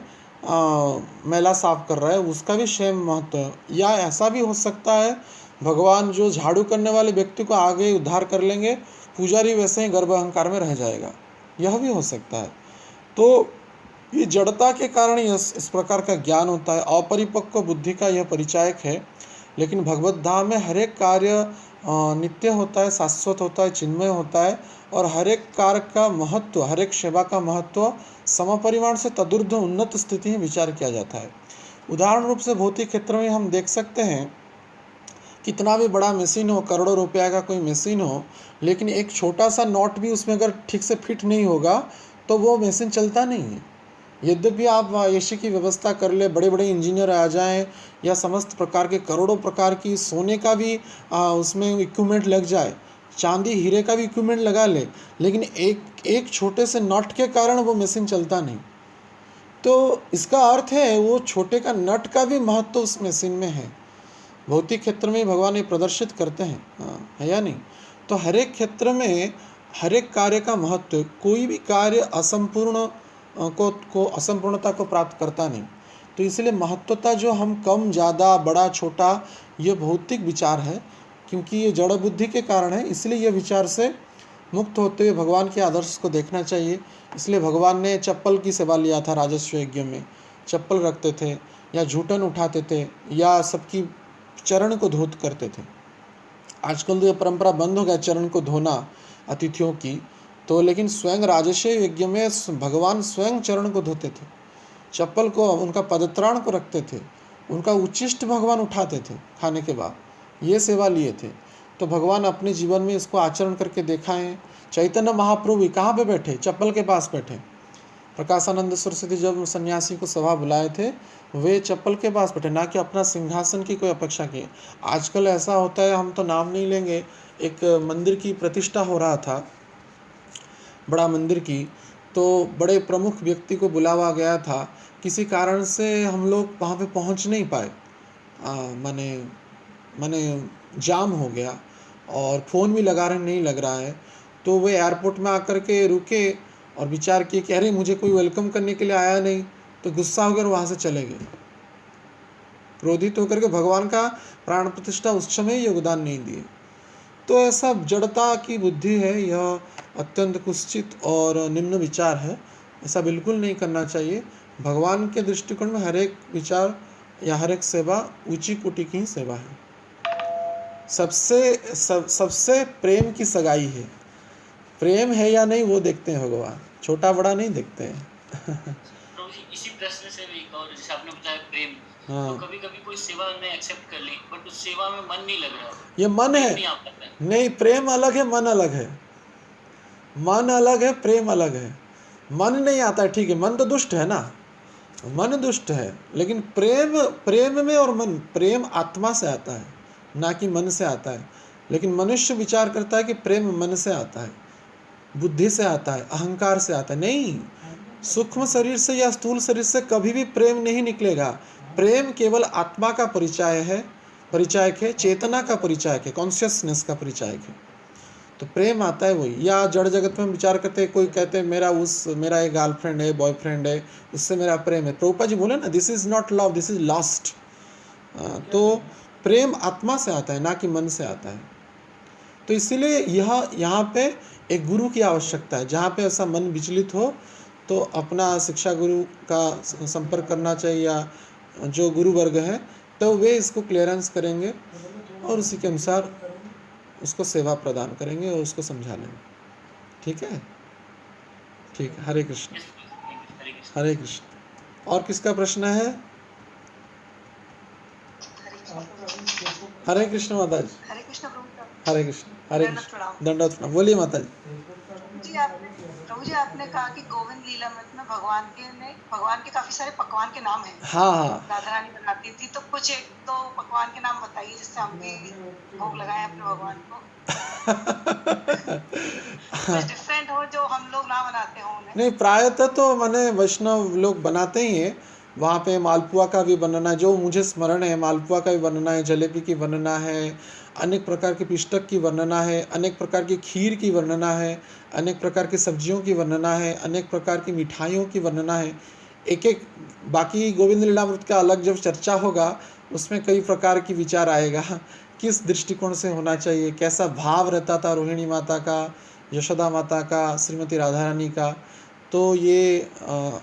मैला साफ कर रहा है, उसका भी सेम महत्व है। या ऐसा भी हो सकता है भगवान जो झाड़ू करने वाले व्यक्ति को आगे उद्धार कर लेंगे, पुजारी वैसे ही गर्भ अहंकार में रह जाएगा, यह भी हो सकता है। तो ये जड़ता के कारण इस प्रकार का ज्ञान होता है, अपरिपक्व बुद्धि का यह परिचायक है। लेकिन भगवत धाम में हर एक कार्य नित्य होता है, शाश्वत होता है, चिन्मय होता है, और हर एक कार्य का महत्व, हर एक सेवा का महत्व समपरिमाण से तदुर्ध उन्नत स्थिति में विचार किया जाता है। उदाहरण रूप से भौतिक क्षेत्र में हम देख सकते हैं, कितना भी बड़ा मशीन हो, करोड़ों रुपया का कोई मशीन हो, लेकिन एक छोटा सा नॉट भी उसमें अगर ठीक से फिट नहीं होगा तो वो मशीन चलता नहीं है। यद्यपि आप एसी की व्यवस्था कर ले, बड़े बड़े इंजीनियर आ जाएं, या समस्त प्रकार के करोड़ों प्रकार की सोने का भी उसमें इक्विपमेंट लग जाए, चांदी हीरे का भी इक्विपमेंट लगा ले, लेकिन एक छोटे से नट के कारण वो मशीन चलता नहीं। तो इसका अर्थ है वो छोटे का नट का भी महत्व उस मशीन में है। भौतिक क्षेत्र में भगवान ये प्रदर्शित करते हैं, है या नहीं? तो हर एक क्षेत्र में हर एक कार्य का महत्व, कोई भी कार्य असंपूर्ण को असंपूर्णता को प्राप्त करता नहीं। तो इसलिए महत्वता जो हम कम ज़्यादा बड़ा छोटा, ये भौतिक विचार है, क्योंकि ये जड़ बुद्धि के कारण है। इसलिए ये विचार से मुक्त होते हुए भगवान के आदर्श को देखना चाहिए। इसलिए भगवान ने चप्पल की सेवा लिया था राजस्व यज्ञ में, चप्पल रखते थे या झूठन उठाते थे या सबकी चरण को धोत करते थे। आजकल तो ये परंपरा बंद हो गया चरण को धोना अतिथियों की, तो लेकिन स्वयं राजस्व यज्ञ में भगवान स्वयं चरण को धोते थे, चप्पल को, उनका पदत्राण को रखते थे, उनका उच्छिष्ट भगवान उठाते थे खाने के बाद, ये सेवा लिए थे। तो भगवान अपने जीवन में इसको आचरण करके दिखाएं। चैतन्य महाप्रभु कहाँ पे बैठे? चप्पल के पास बैठे। प्रकाशानंद सरस्वती जब सन्यासी को सभा बुलाए थे, वे चप्पल के पास बैठे, ना कि अपना सिंहासन की कोई अपेक्षा की। आजकल ऐसा होता है, हम तो नाम नहीं लेंगे, एक मंदिर की प्रतिष्ठा हो रहा था, बड़ा मंदिर की, तो बड़े प्रमुख व्यक्ति को बुलावा गया था। किसी कारण से हम लोग वहाँ पे पहुँच नहीं पाए, माने जाम हो गया और फ़ोन भी लगा रहे नहीं लग रहा है। तो वे एयरपोर्ट में आकर के रुके और विचार किए कि अरे मुझे कोई वेलकम करने के लिए आया नहीं, तो गुस्सा हो गया और वहाँ से चले गए, क्रोधित होकर के भगवान का प्राण प्रतिष्ठा उस समय योगदान नहीं दिए। तो ऐसा जड़ता की बुद्धि है, यह अत्यंत कुत्सित और निम्न विचार है, ऐसा बिल्कुल नहीं करना चाहिए। भगवान के दृष्टिकोण में हर एक विचार या हर एक सेवा ऊंची कोटि की ही सेवा है। सबसे प्रेम की सगाई है, प्रेम है या नहीं वो देखते हैं भगवान, छोटा बड़ा नहीं देखते हैं। प्रभु जी, इसी प्रश्न से भी एक और, जैसे आपने बताया प्रेम, तो कभी कभी कोई सेवा ने एक्सेप्ट कर ली, बट उस सेवा में मन नहीं लग रहा, ये मन है नहीं, प्रेम अलग है, मन अलग है। मन अलग है, प्रेम अलग है। मन नहीं आता है, ठीक है, मन तो दुष्ट है ना, मन दुष्ट है, लेकिन प्रेम प्रेम में, और मन प्रेम आत्मा से आता है, ना कि मन से आता है। लेकिन मनुष्य विचार करता है कि प्रेम मन से आता है, बुद्धि से आता है, अहंकार से आता है। नहीं, सूक्ष्म शरीर से या स्थूल शरीर से कभी भी प्रेम नहीं निकलेगा। प्रेम केवल आत्मा का परिचायक है, चेतना का परिचायक है, कॉन्शियसनेस का परिचायक है। तो प्रेम आता है वही। या जड़ जगत में विचार करते हैं, कोई कहते हैं मेरा एक गर्लफ्रेंड है, बॉयफ्रेंड है, उससे मेरा प्रेम है। प्रभुपाद जी बोले ना, this is not love, this is lust. तो प्रेम आत्मा से आता है, ना कि मन से आता है। तो इसीलिए यहाँ पे एक गुरु की आवश्यकता है। जहाँ पे ऐसा मन विचलित हो तो अपना शिक्षा गुरु का संपर्क करना चाहिए, या जो गुरु वर्ग है, तो वे इसको क्लियरेंस करेंगे और उसी के अनुसार उसको सेवा प्रदान करेंगे और उसको समझा लेंगे। ठीक है, ठीक है। हरे कृष्ण, हरे कृष्ण। और किसका प्रश्न है? हरे कृष्ण माता जी। हरे कृष्ण प्रभु हरे कृष्ण, हरे कृष्ण। दंडवत प्रणाम। बोलिए माता जी। प्रभु जी, आपने कहा कि गोविंद लीलामृत में भगवान के काफी सारे पकवान के नाम हैं। हाँ, राधा रानी बनाती थी, तो कुछ एक दो पकवान के नाम बताइए जिससे हम भी भोग लगाएं अपने भगवान को। कुछ डिफरेंट हो जो हम लोग ना बनाते हो उन्हें। नहीं, प्रायतः तो माने वैष्णव लोग बनाते ही हैं। वहाँ पे मालपुआ का भी बनना है, जो मुझे स्मरण है, मालपुआ का भी बनना है, जलेबी की वर्णना है, अनेक प्रकार के पिष्टक की वर्णना है, अनेक प्रकार की खीर की वर्णना है, अनेक प्रकार की सब्जियों की वर्णना है, अनेक प्रकार की मिठाइयों की वर्णना है। एक एक बाकी गोविंद लीलामृत का अलग जब चर्चा होगा, उसमें कई प्रकार की विचार आएगा, किस दृष्टिकोण से होना चाहिए, कैसा भाव रहता था रोहिणी माता का, यशोदा माता का, श्रीमती राधा रानी का। तो ये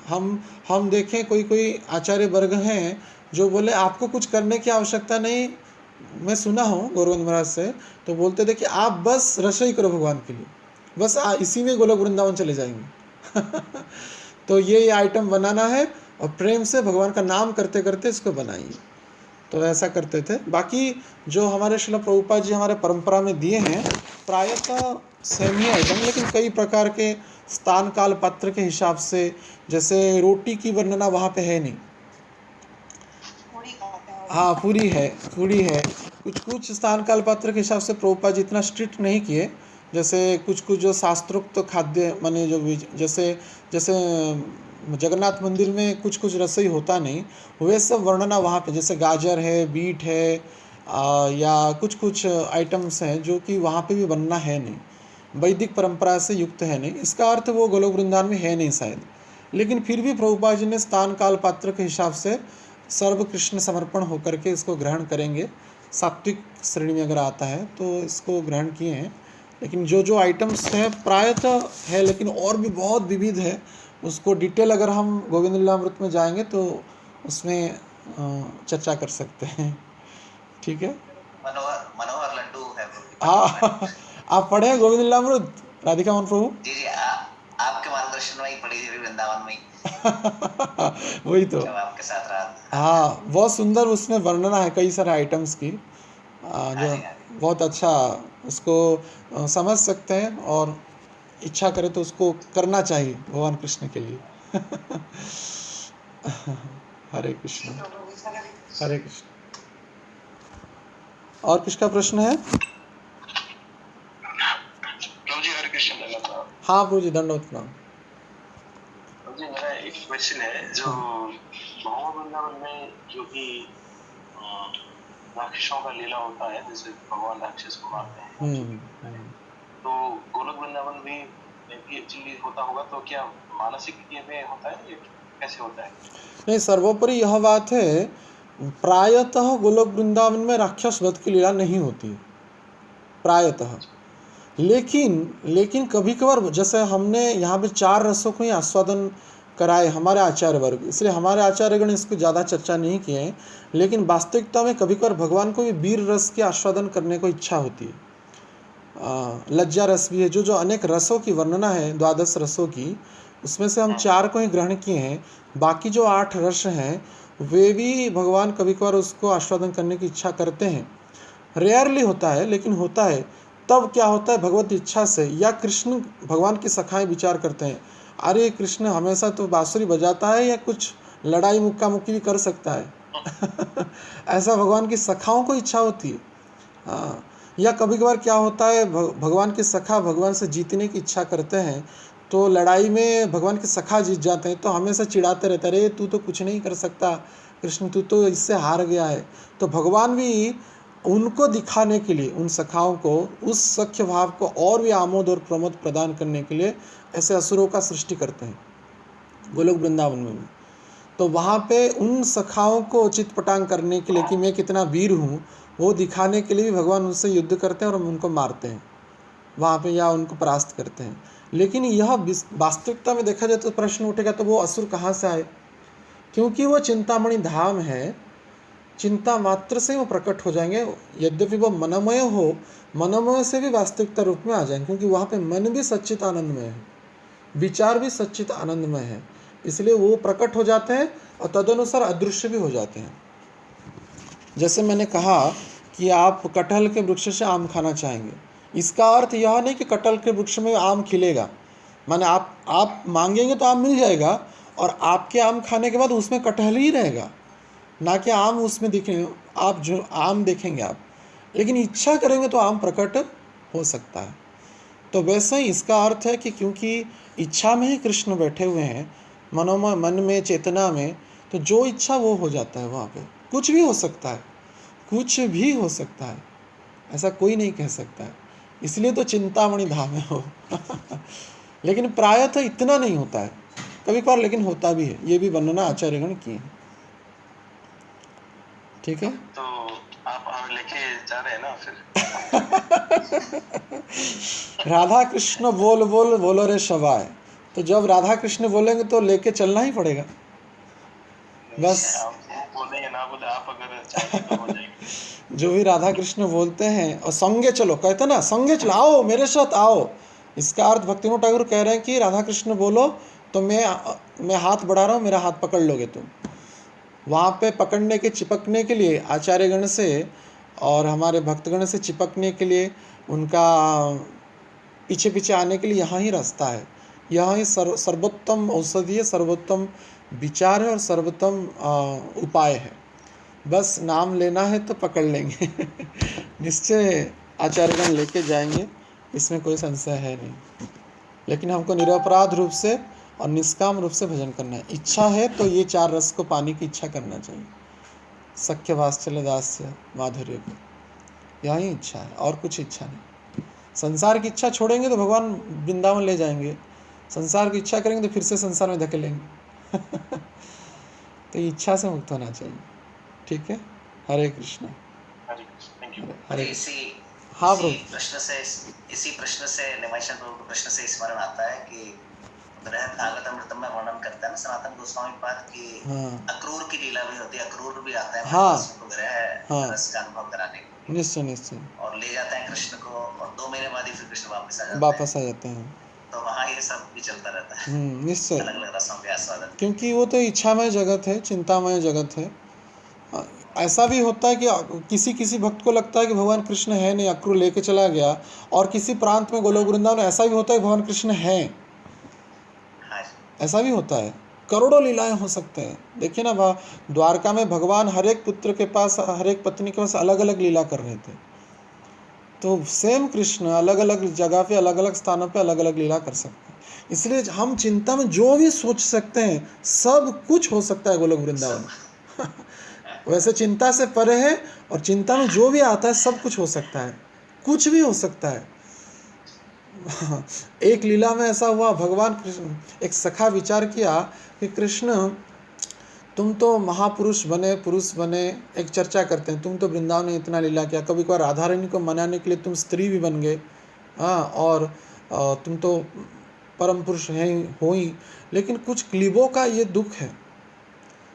हम देखें, कोई आचार्य वर्ग हैं जो बोले आपको कुछ करने की आवश्यकता नहीं। मैं सुना हूँ गौरवंद महाराज से, तो बोलते थे कि आप बस रसोई करो भगवान के लिए, बस इसी में गोलोक वृंदावन चले जाएंगे। तो ये आइटम बनाना है और प्रेम से भगवान का नाम करते करते इसको बनाइए। तो ऐसा करते थे। बाकी जो हमारे श्रील प्रभुपाद जी हमारे परंपरा में दिए हैं, प्रायतः सेम ही आइटम, लेकिन कई प्रकार के स्थान काल पात्र के हिसाब से, जैसे रोटी की वर्णना वहाँ पे है नहीं। हाँ, पूरी है। कुछ स्थान काल पात्र के हिसाब से प्रभुपाद जी इतना स्ट्रिक्ट नहीं किए। जैसे कुछ जो शास्त्रोक्त खाद्य माने जो जैसे जगन्नाथ मंदिर में कुछ रसोई होता नहीं, वे सब वर्णना वहाँ पे, जैसे गाजर है, बीट है, या कुछ आइटम्स हैं जो कि वहाँ पे भी बनना है नहीं, वैदिक परंपरा से युक्त है नहीं। इसका अर्थ वो गोलोक वृंदावन में है नहीं शायद, लेकिन फिर भी प्रभुपाद जी ने स्थान काल पात्र के हिसाब से सर्व कृष्ण समर्पण होकर के इसको ग्रहण करेंगे। सात्विक श्रेणी में अगर आता है तो इसको ग्रहण किए हैं। लेकिन जो आइटम्स हैं प्रायतः है, लेकिन और भी बहुत विविध है। उसको डिटेल अगर हम गोविंद लीलामृत में जाएंगे तो उसमें चर्चा कर सकते हैं। ठीक है, मनोहर लड्डू है। हाँ, आप पढ़े हैं गोविंद लीलामृत राधिका मोहन प्रभु? जी, आपके मार्गदर्शन में ही पढ़ी थी वृंदावन में। वही तो, जब आपके साथ रहा। हाँ, बहुत सुंदर उसमें वर्णना है कई सारे आइटम्स की, जो बहुत अच्छा उसको समझ सकते हैं, और इच्छा करे तो उसको करना चाहिए भगवान कृष्ण के लिए। हरे कृष्ण, हरे कृष्ण। और किसका प्रश्न है? प्रभु जी हरे कृष्ण। हाँ प्रभु जी, दंडवत प्रणाम। प्रभु जी, मेरा एक क्वेश्चन है, जो भगवान वृंदावन में जो भी राक्षसों का लीला होता है, जैसे भगवान राक्षस को मारते हैं, तो गोलोक वृंदावन में भी एक्चुअली होता होगा, तो क्या मानसिक में होता है, ये कैसे होता है? नहीं, सर्वोपरि यह बात है, प्रायतः गोलोक वृंदावन में राक्षस वध की लीला नहीं होती प्रायतः। लेकिन कभी कभार, जैसे हमने यहाँ पे 4 रसों को ही आस्वादन कराए हमारे आचार्य वर्ग, इसलिए हमारे आचार्यगण इसको ज़्यादा चर्चा नहीं किए हैं। लेकिन वास्तविकता में कभी कभार भगवान को भी वीर रस के आस्वादन करने को इच्छा होती है। लज्जा रस भी है, जो अनेक रसों की वर्णना है, 12 रसों की, उसमें से हम 4 को ही ग्रहण किए हैं। बाकी जो 8 रस हैं वे भी भगवान कभी कभार उसको आस्वादन करने की इच्छा करते हैं। रेयरली होता है, लेकिन होता है। तब क्या होता है, भगवत इच्छा से, या कृष्ण भगवान की सखाएं विचार करते हैं, अरे कृष्ण हमेशा तो बांसुरी बजाता है या कुछ लड़ाई मुक्का मुक्की भी कर सकता है ऐसा भगवान की सखाओं को इच्छा होती है। हाँ, या कभी कभार क्या होता है, भगवान के सखा भगवान से जीतने की इच्छा करते हैं तो लड़ाई में भगवान के सखा जीत जाते हैं तो हमेशा चिढ़ाते रहते हैं, अरे तू तो कुछ नहीं कर सकता कृष्ण, तू तो इससे हार गया है। तो भगवान भी उनको दिखाने के लिए, उन सखाओं को उस सख्य भाव को और भी आमोद और प्रमोद प्रदान करने के लिए ऐसे असुरों का सृष्टि करते हैं गोलोक वृंदावन में भी। तो वहाँ पे उन सखाओं को चितपटांग करने के लिए कि मैं कितना वीर हूँ, वो दिखाने के लिए भी भगवान उनसे युद्ध करते हैं और उनको मारते हैं वहाँ पे, या उनको परास्त करते हैं। लेकिन यह वास्तविकता में देखा जाए तो प्रश्न उठेगा, तो वो असुर कहाँ से आए? क्योंकि वो चिंतामणि धाम है, चिंता मात्र से वो प्रकट हो जाएंगे। यद्यपि वो मनमय हो, मनमय से भी वास्तविकता रूप में आ जाएंगे, क्योंकि वहाँ पे मन भी सच्चित आनंदमय है, विचार भी सच्चित आनंदमय है, इसलिए वो प्रकट हो जाते हैं और तदनुसार अदृश्य भी हो जाते हैं। जैसे मैंने कहा कि आप कटहल के वृक्ष से आम खाना चाहेंगे, इसका अर्थ यह नहीं कि कटहल के वृक्ष में आम खिलेगा, माने आप मांगेंगे तो आम मिल जाएगा और आपके आम खाने के बाद उसमें कटहल ही रहेगा, ना कि आम उसमें दिखेंगे, आप जो आम देखेंगे आप, लेकिन इच्छा करेंगे तो आम प्रकट हो सकता है। तो वैसे ही इसका अर्थ है कि क्योंकि इच्छा में ही कृष्ण बैठे हुए हैं, मनोमय मन में, चेतना में, तो जो इच्छा वो हो जाता है। वहाँ पे कुछ भी हो सकता है, कुछ भी हो सकता है, ऐसा कोई नहीं कह सकता है, इसलिए तो चिंतामणि धाम है वो लेकिन प्रायतः इतना नहीं होता है, कभी कभार लेकिन होता भी है, ये भी वर्णना आचार्यगण किए हैं। ठीक है, तो आप लेके जा रहे हैं ना फिर राधा कृष्ण बोल बोल बोलो रे शवाय, तो जब राधा कृष्ण बोलेंगे तो लेके चलना ही पड़ेगा बस। आप बोलेंगे ना बोले, आप अगर चाहेंगे तो हो जाएंगे जो भी राधा कृष्ण बोलते हैं, और संगे चलो कहते ना, संगे चलो, आओ मेरे साथ आओ, इसका अर्थ भक्तिविनोद ठाकुर कह रहे हैं कि राधा कृष्ण बोलो तो मैं हाथ बढ़ा रहा हूँ, मेरा हाथ पकड़ लोगे तुम। वहाँ पे पकड़ने के, चिपकने के लिए आचार्यगण से और हमारे भक्तगण से चिपकने के लिए, उनका पीछे पीछे आने के लिए यहाँ ही रास्ता है, यहाँ ही सर्वोत्तम औषधि है, सर्वोत्तम विचार है और सर्वोत्तम उपाय है। बस नाम लेना है तो पकड़ लेंगे निश्चय आचार्यगण लेके जाएंगे, इसमें कोई संशय है नहीं। लेकिन हमको निरपराध रूप से और निष्काम रूप से भजन करना है। इच्छा है तो ये चार रस को पाने की इच्छा करना चाहिए, सख्य वात्सल्य दास्य माधुर्य को, यही इच्छा है और कुछ इच्छा नहीं। संसार की इच्छा छोड़ेंगे तो भगवान वृंदावन ले जाएंगे, संसार की इच्छा करेंगे तो फिर से संसार में धकेलेंगे तो इच्छा से मुक्त होना चाहिए। ठीक है, हरे कृष्ण। Thank you. हरे हाँ, इसी प्रश्न से निमाइशन प्रभु प्रश्न से स्मरण आता है कि बृहद भागवतमृतम में वर्णन करता है ना सनातन गोस्वामी पाद की, अक्रूर की लीला भी होती है, अक्रूर भी आता है ग्रह रस का अनुभव कराने के लिए। निश्चय निश्चय, और ले जाते हैं कृष्ण को, और 2 महीने बाद ही फिर कृष्ण वापस आ जाते हैं। तो वहाँ ये सब भी चलता रहता है, निश्चय, अलग अलग रसों के आस्वादन, क्योंकि वो तो इच्छामय जगत है, चिंतामय जगत है। ऐसा भी होता है कि किसी भक्त को लगता है कि भगवान कृष्ण है नहीं, अक्रूर लेके चला गया, और किसी प्रांत में गोलोक वृंदावन ऐसा भी होता है भगवान कृष्ण है, ऐसा भी होता है। करोड़ों लीलाएं हो सकते हैं। देखिए ना, द्वारका में भगवान हर एक पुत्र के पास, हर एक पत्नी के पास अलग अलग लीला कर रहे थे। तो सेम कृष्ण अलग अलग जगह पे, अलग अलग स्थानों पे अलग अलग लीला कर सकते हैं। इसलिए हम चिंता में जो भी सोच सकते हैं सब कुछ हो सकता है गोलोक वृंदावन वैसे चिंता से परे है, और चिंता में जो भी आता है सब कुछ हो सकता है, कुछ भी हो सकता है। एक लीला में ऐसा हुआ, भगवान कृष्ण, एक सखा विचार किया कि कृष्ण तुम तो महापुरुष बने, पुरुष बने, एक चर्चा करते हैं, तुम तो वृंदावन में इतना लीला किया, कभी कभार राधा रानी को मनाने के लिए तुम स्त्री भी बन गए, हाँ, और तुम तो परम पुरुष हैं हो ही, लेकिन कुछ क्लीबों का ये दुख है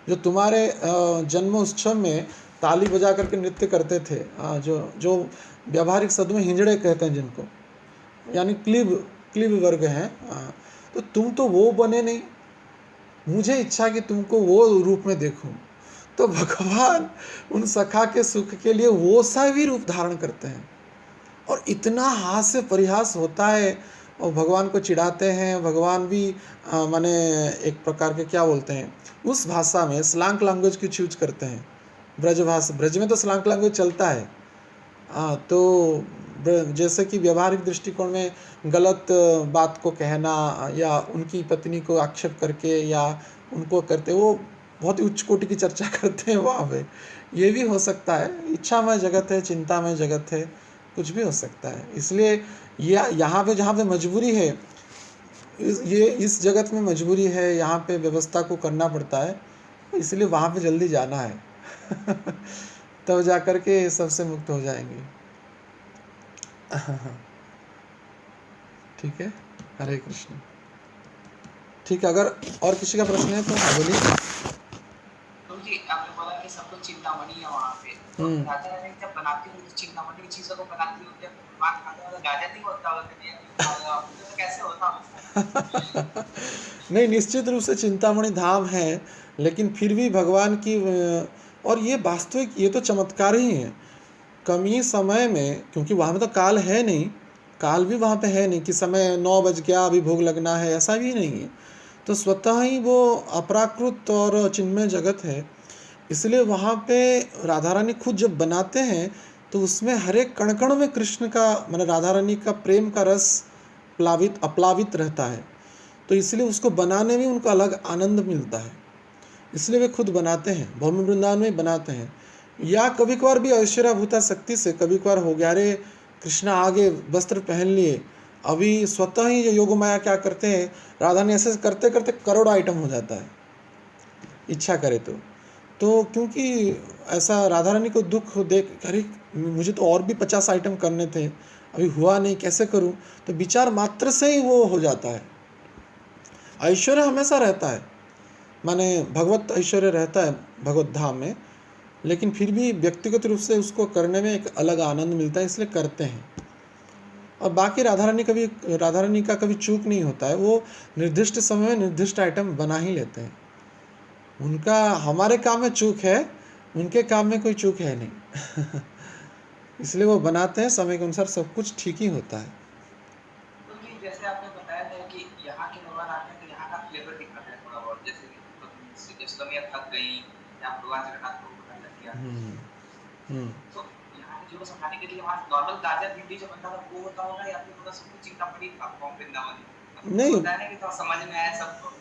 जो तुम्हारे जन्म उत्सव में ताली बजा करके नृत्य करते थे, जो व्यावहारिक शब्द में हिंजड़े कहते हैं जिनको, यानी क्लीब वर्ग हैं, तो तुम तो वो बने नहीं, मुझे इच्छा कि तुमको वो रूप में देखूं। तो भगवान उन सखा के सुख के लिए वो सा भी रूप धारण करते हैं, और इतना हास्य परिहास होता है और भगवान को चिढ़ाते हैं। भगवान भी माने एक प्रकार के क्या बोलते हैं, उस भाषा में स्लांग लैंग्वेज की यूज करते हैं। ब्रज में तो स्लांग लैंग्वेज चलता है। तो जैसे कि व्यवहारिक दृष्टिकोण में गलत बात को कहना या उनकी पत्नी को आक्षेप करके या उनको करते, वो बहुत ही उच्च कोटि की चर्चा करते हैं वहाँ पे। ये भी हो सकता है, इच्छामय जगत है, चिंतामय जगत है, कुछ भी हो सकता है। इसलिए यहाँ पे जहाँ पे मजबूरी है, इस जगत में मजबूरी है, यहाँ पे व्यवस्था को करना पड़ता है, इसलिए वहाँ पे जल्दी जाना है तब जा कर के सबसे मुक्त हो जाएंगे। ठीक है, हरे कृष्ण। ठीक है, अगर और किसी का प्रश्न है तो बोलिए। तो जी आपने बोला कि सब कुछ चिंतामणि है वहाँ पे, तो राजा रानी जब बनाती हुई चिंतामणि की चीजों को बनाती हुई, जब भगवान खाने वाला गाजर नहीं होता होगा तो कैसे होता? नहीं, निश्चित रूप से चिंतामणि धाम है, लेकिन फिर भी भगवान की, और ये वास्तविक, ये तो चमत्कार ही है। कम ही समय में, क्योंकि वहाँ में तो काल है नहीं, काल भी वहाँ पे है नहीं कि समय 9 बज गया अभी भोग लगना है, ऐसा भी नहीं है। तो स्वतः ही वो अपराकृत और चिन्मय जगत है, इसलिए वहाँ पे राधा रानी खुद जब बनाते हैं तो उसमें हर एक कण कण में कृष्ण का, मतलब राधा रानी का प्रेम का रस अप्लावित रहता है। तो इसलिए उसको बनाने में उनको अलग आनंद मिलता है, इसलिए वे खुद बनाते हैं, भौम वृंदावन में बनाते हैं। या कभी कभार भी ऐश्वर्याभूता शक्ति से कभी कभार हो गया, अरे कृष्णा आगे वस्त्र पहन लिए, अभी स्वतः ही योग माया क्या करते हैं, राधा ने ऐसे करते करते करोड़ आइटम हो जाता है, इच्छा करे तो क्योंकि ऐसा राधा रानी को दुख देख, अरे मुझे तो और भी 50 आइटम करने थे, अभी हुआ नहीं, कैसे करूं, तो विचार मात्र से ही वो हो जाता है। ऐश्वर्य हमेशा रहता है, माने भगवत ऐश्वर्य रहता है भगवत धाम में, लेकिन फिर भी व्यक्तिगत रूप से उसको करने में एक अलग आनंद मिलता है, इसलिए करते हैं। और बाकी राधा रानी का कभी चूक नहीं होता है, वो निर्दिष्ट समय में निर्दिष्ट आइटम बना ही लेते हैं। उनका हमारे काम में चूक है, उनके काम में कोई चूक है नहीं इसलिए वो बनाते हैं, समय के अनुसार सब कुछ ठीक ही होता है। तो जैसे आपने बताया था कि यहाँ के भगवान आते हैं तो यहाँ का फ्लेवर दिखाते हैं थोड़ा बहुत, जैसे जसलमिया थक गई या भगवान जगन्नाथ को पता लग गया, तो यहाँ के जो समझाने के लिए वहाँ नॉर्मल गाजर भिंडी जो बनता था वो होता होगा, या फिर थोड़ा सब कुछ चिंतामणि था भौम वृंदावन नहीं बताने की, थोड़ा समझ में आया सबको?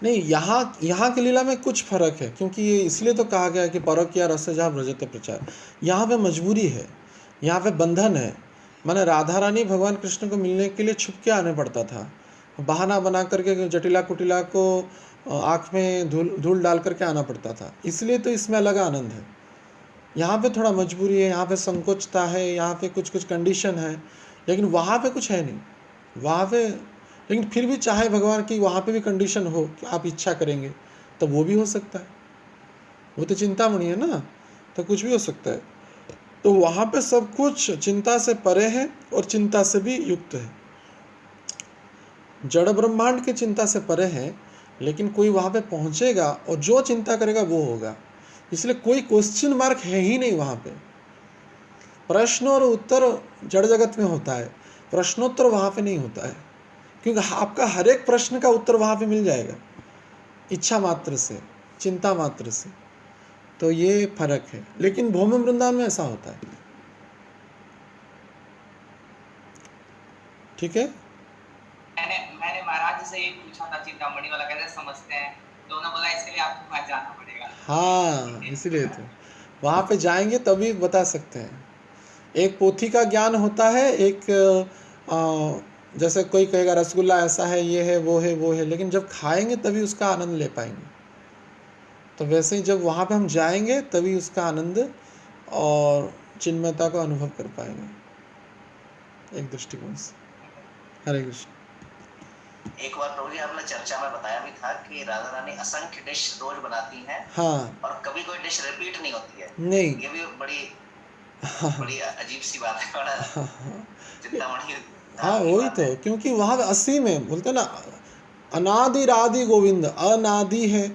नहीं, यहाँ की लीला में कुछ फर्क है, क्योंकि ये इसलिए तो कहा गया कि परकिया रस जहाँ ब्रजते प्रचार। यहाँ पे मजबूरी है, यहाँ पे बंधन है, माने राधा रानी भगवान कृष्ण को मिलने के लिए छुप के आने पड़ता था, बहाना बना करके जटिला कुटिला को आँख में धूल डाल करके आना पड़ता था, इसलिए तो इसमें अलग आनंद है। यहाँ पे थोड़ा मजबूरी है, यहाँ पे संकोचता है, यहाँ पे कुछ कंडीशन है, लेकिन वहाँ पे कुछ है नहीं वहाँ पे। लेकिन फिर भी चाहे भगवान की वहाँ पे भी कंडीशन हो कि आप इच्छा करेंगे तो वो भी हो सकता है, वो तो चिंतामणि है ना, तो कुछ भी हो सकता है। तो वहाँ पे सब कुछ चिंता से परे है और चिंता से भी युक्त है, जड़ ब्रह्मांड की चिंता से परे है, लेकिन कोई वहाँ पे पहुँचेगा और जो चिंता करेगा वो होगा। इसलिए कोई क्वेश्चन मार्क है ही नहीं वहाँ पे। प्रश्न और उत्तर जड़ जगत में होता है, प्रश्नोत्तर वहाँ पे नहीं होता है, क्योंकि आपका हर एक प्रश्न का उत्तर वहाँ पे मिल जाएगा इच्छा मात्र से, चिंता मात्र से। तो ये फर्क है, लेकिन भौम वृंदावन में ऐसा होता है। ठीक है, मैंने महाराज से ये पूछा था चिंतामणि वाला कैसे समझते हैं, तो उन्होंने बोला इसके लिए आपको वहाँ जाना पड़ेगा। हाँ, इसलिए तो वहाँ पे जाएंगे तभी बता सकते हैं। एक पोथी का ज्ञान होता है, एक जैसे कोई कहेगा रसगुल्ला ऐसा है, ये है, वो है, वो है, लेकिन जब खाएंगे तभी उसका आनंद ले पाएंगे। तो वैसे ही जब वहाँ पे हम जाएंगे तभी उसका आनंद और चिन्मयता को अनुभव कर पाएंगे एक दृष्टिकोण से। हरे कृष्ण। एक बार प्रभु जी आपने चर्चा में बताया भी था कि राधा रानी असंख्य डिश रोज बनाती हैं, हाँ, और कभी कोई डिश रिपीट नहीं होती है। नहीं, ये भी बड़ी अजीब सी बात है, बड़ा चिंतामणि। हाँ वही तो, क्योंकि वहाँ असीम है, बोलते ना अनादि राधि गोविंद, अनादि है,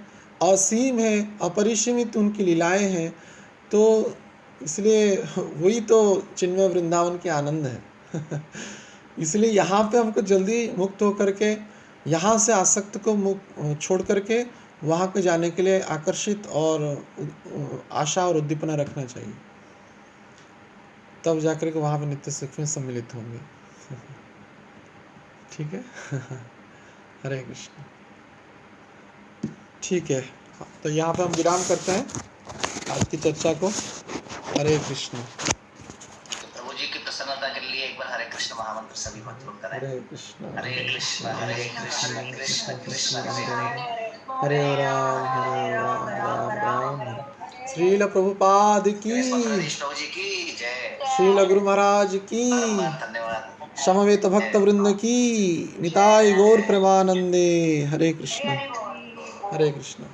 असीम है, अपरिसीमित उनकी लीलाएं हैं। तो इसलिए वही तो चिन्मय वृंदावन के आनंद है इसलिए यहाँ पे हमको जल्दी मुक्त होकर के यहाँ से आसक्त को छोड़ करके वहाँ पे जाने के लिए आकर्षित और आशा और उद्दीपना रखना चाहिए, तब जाकर के वहाँ पे नित्य सुख में सम्मिलित होंगे। ठीक है। हरे कृष्ण। ठीक है, तो यहाँ पे हम विराम करते हैं आज की चर्चा को। हरे कृष्ण। प्रभु जी की प्रसन्नता के लिए एक बार हरे कृष्ण महामंत्र सभी भक्त लोग करें। हरे कृष्ण हरे कृष्ण कृष्ण कृष्ण हरे राम राम राम हरे। श्रील प्रभुपाद की, प्रभु जी की जय। श्रील गुरु महाराज की, धन्यवाद। समवेत भक्त वृंद की, निताय गौर प्रेमानंदे। हरे कृष्ण हरे कृष्ण।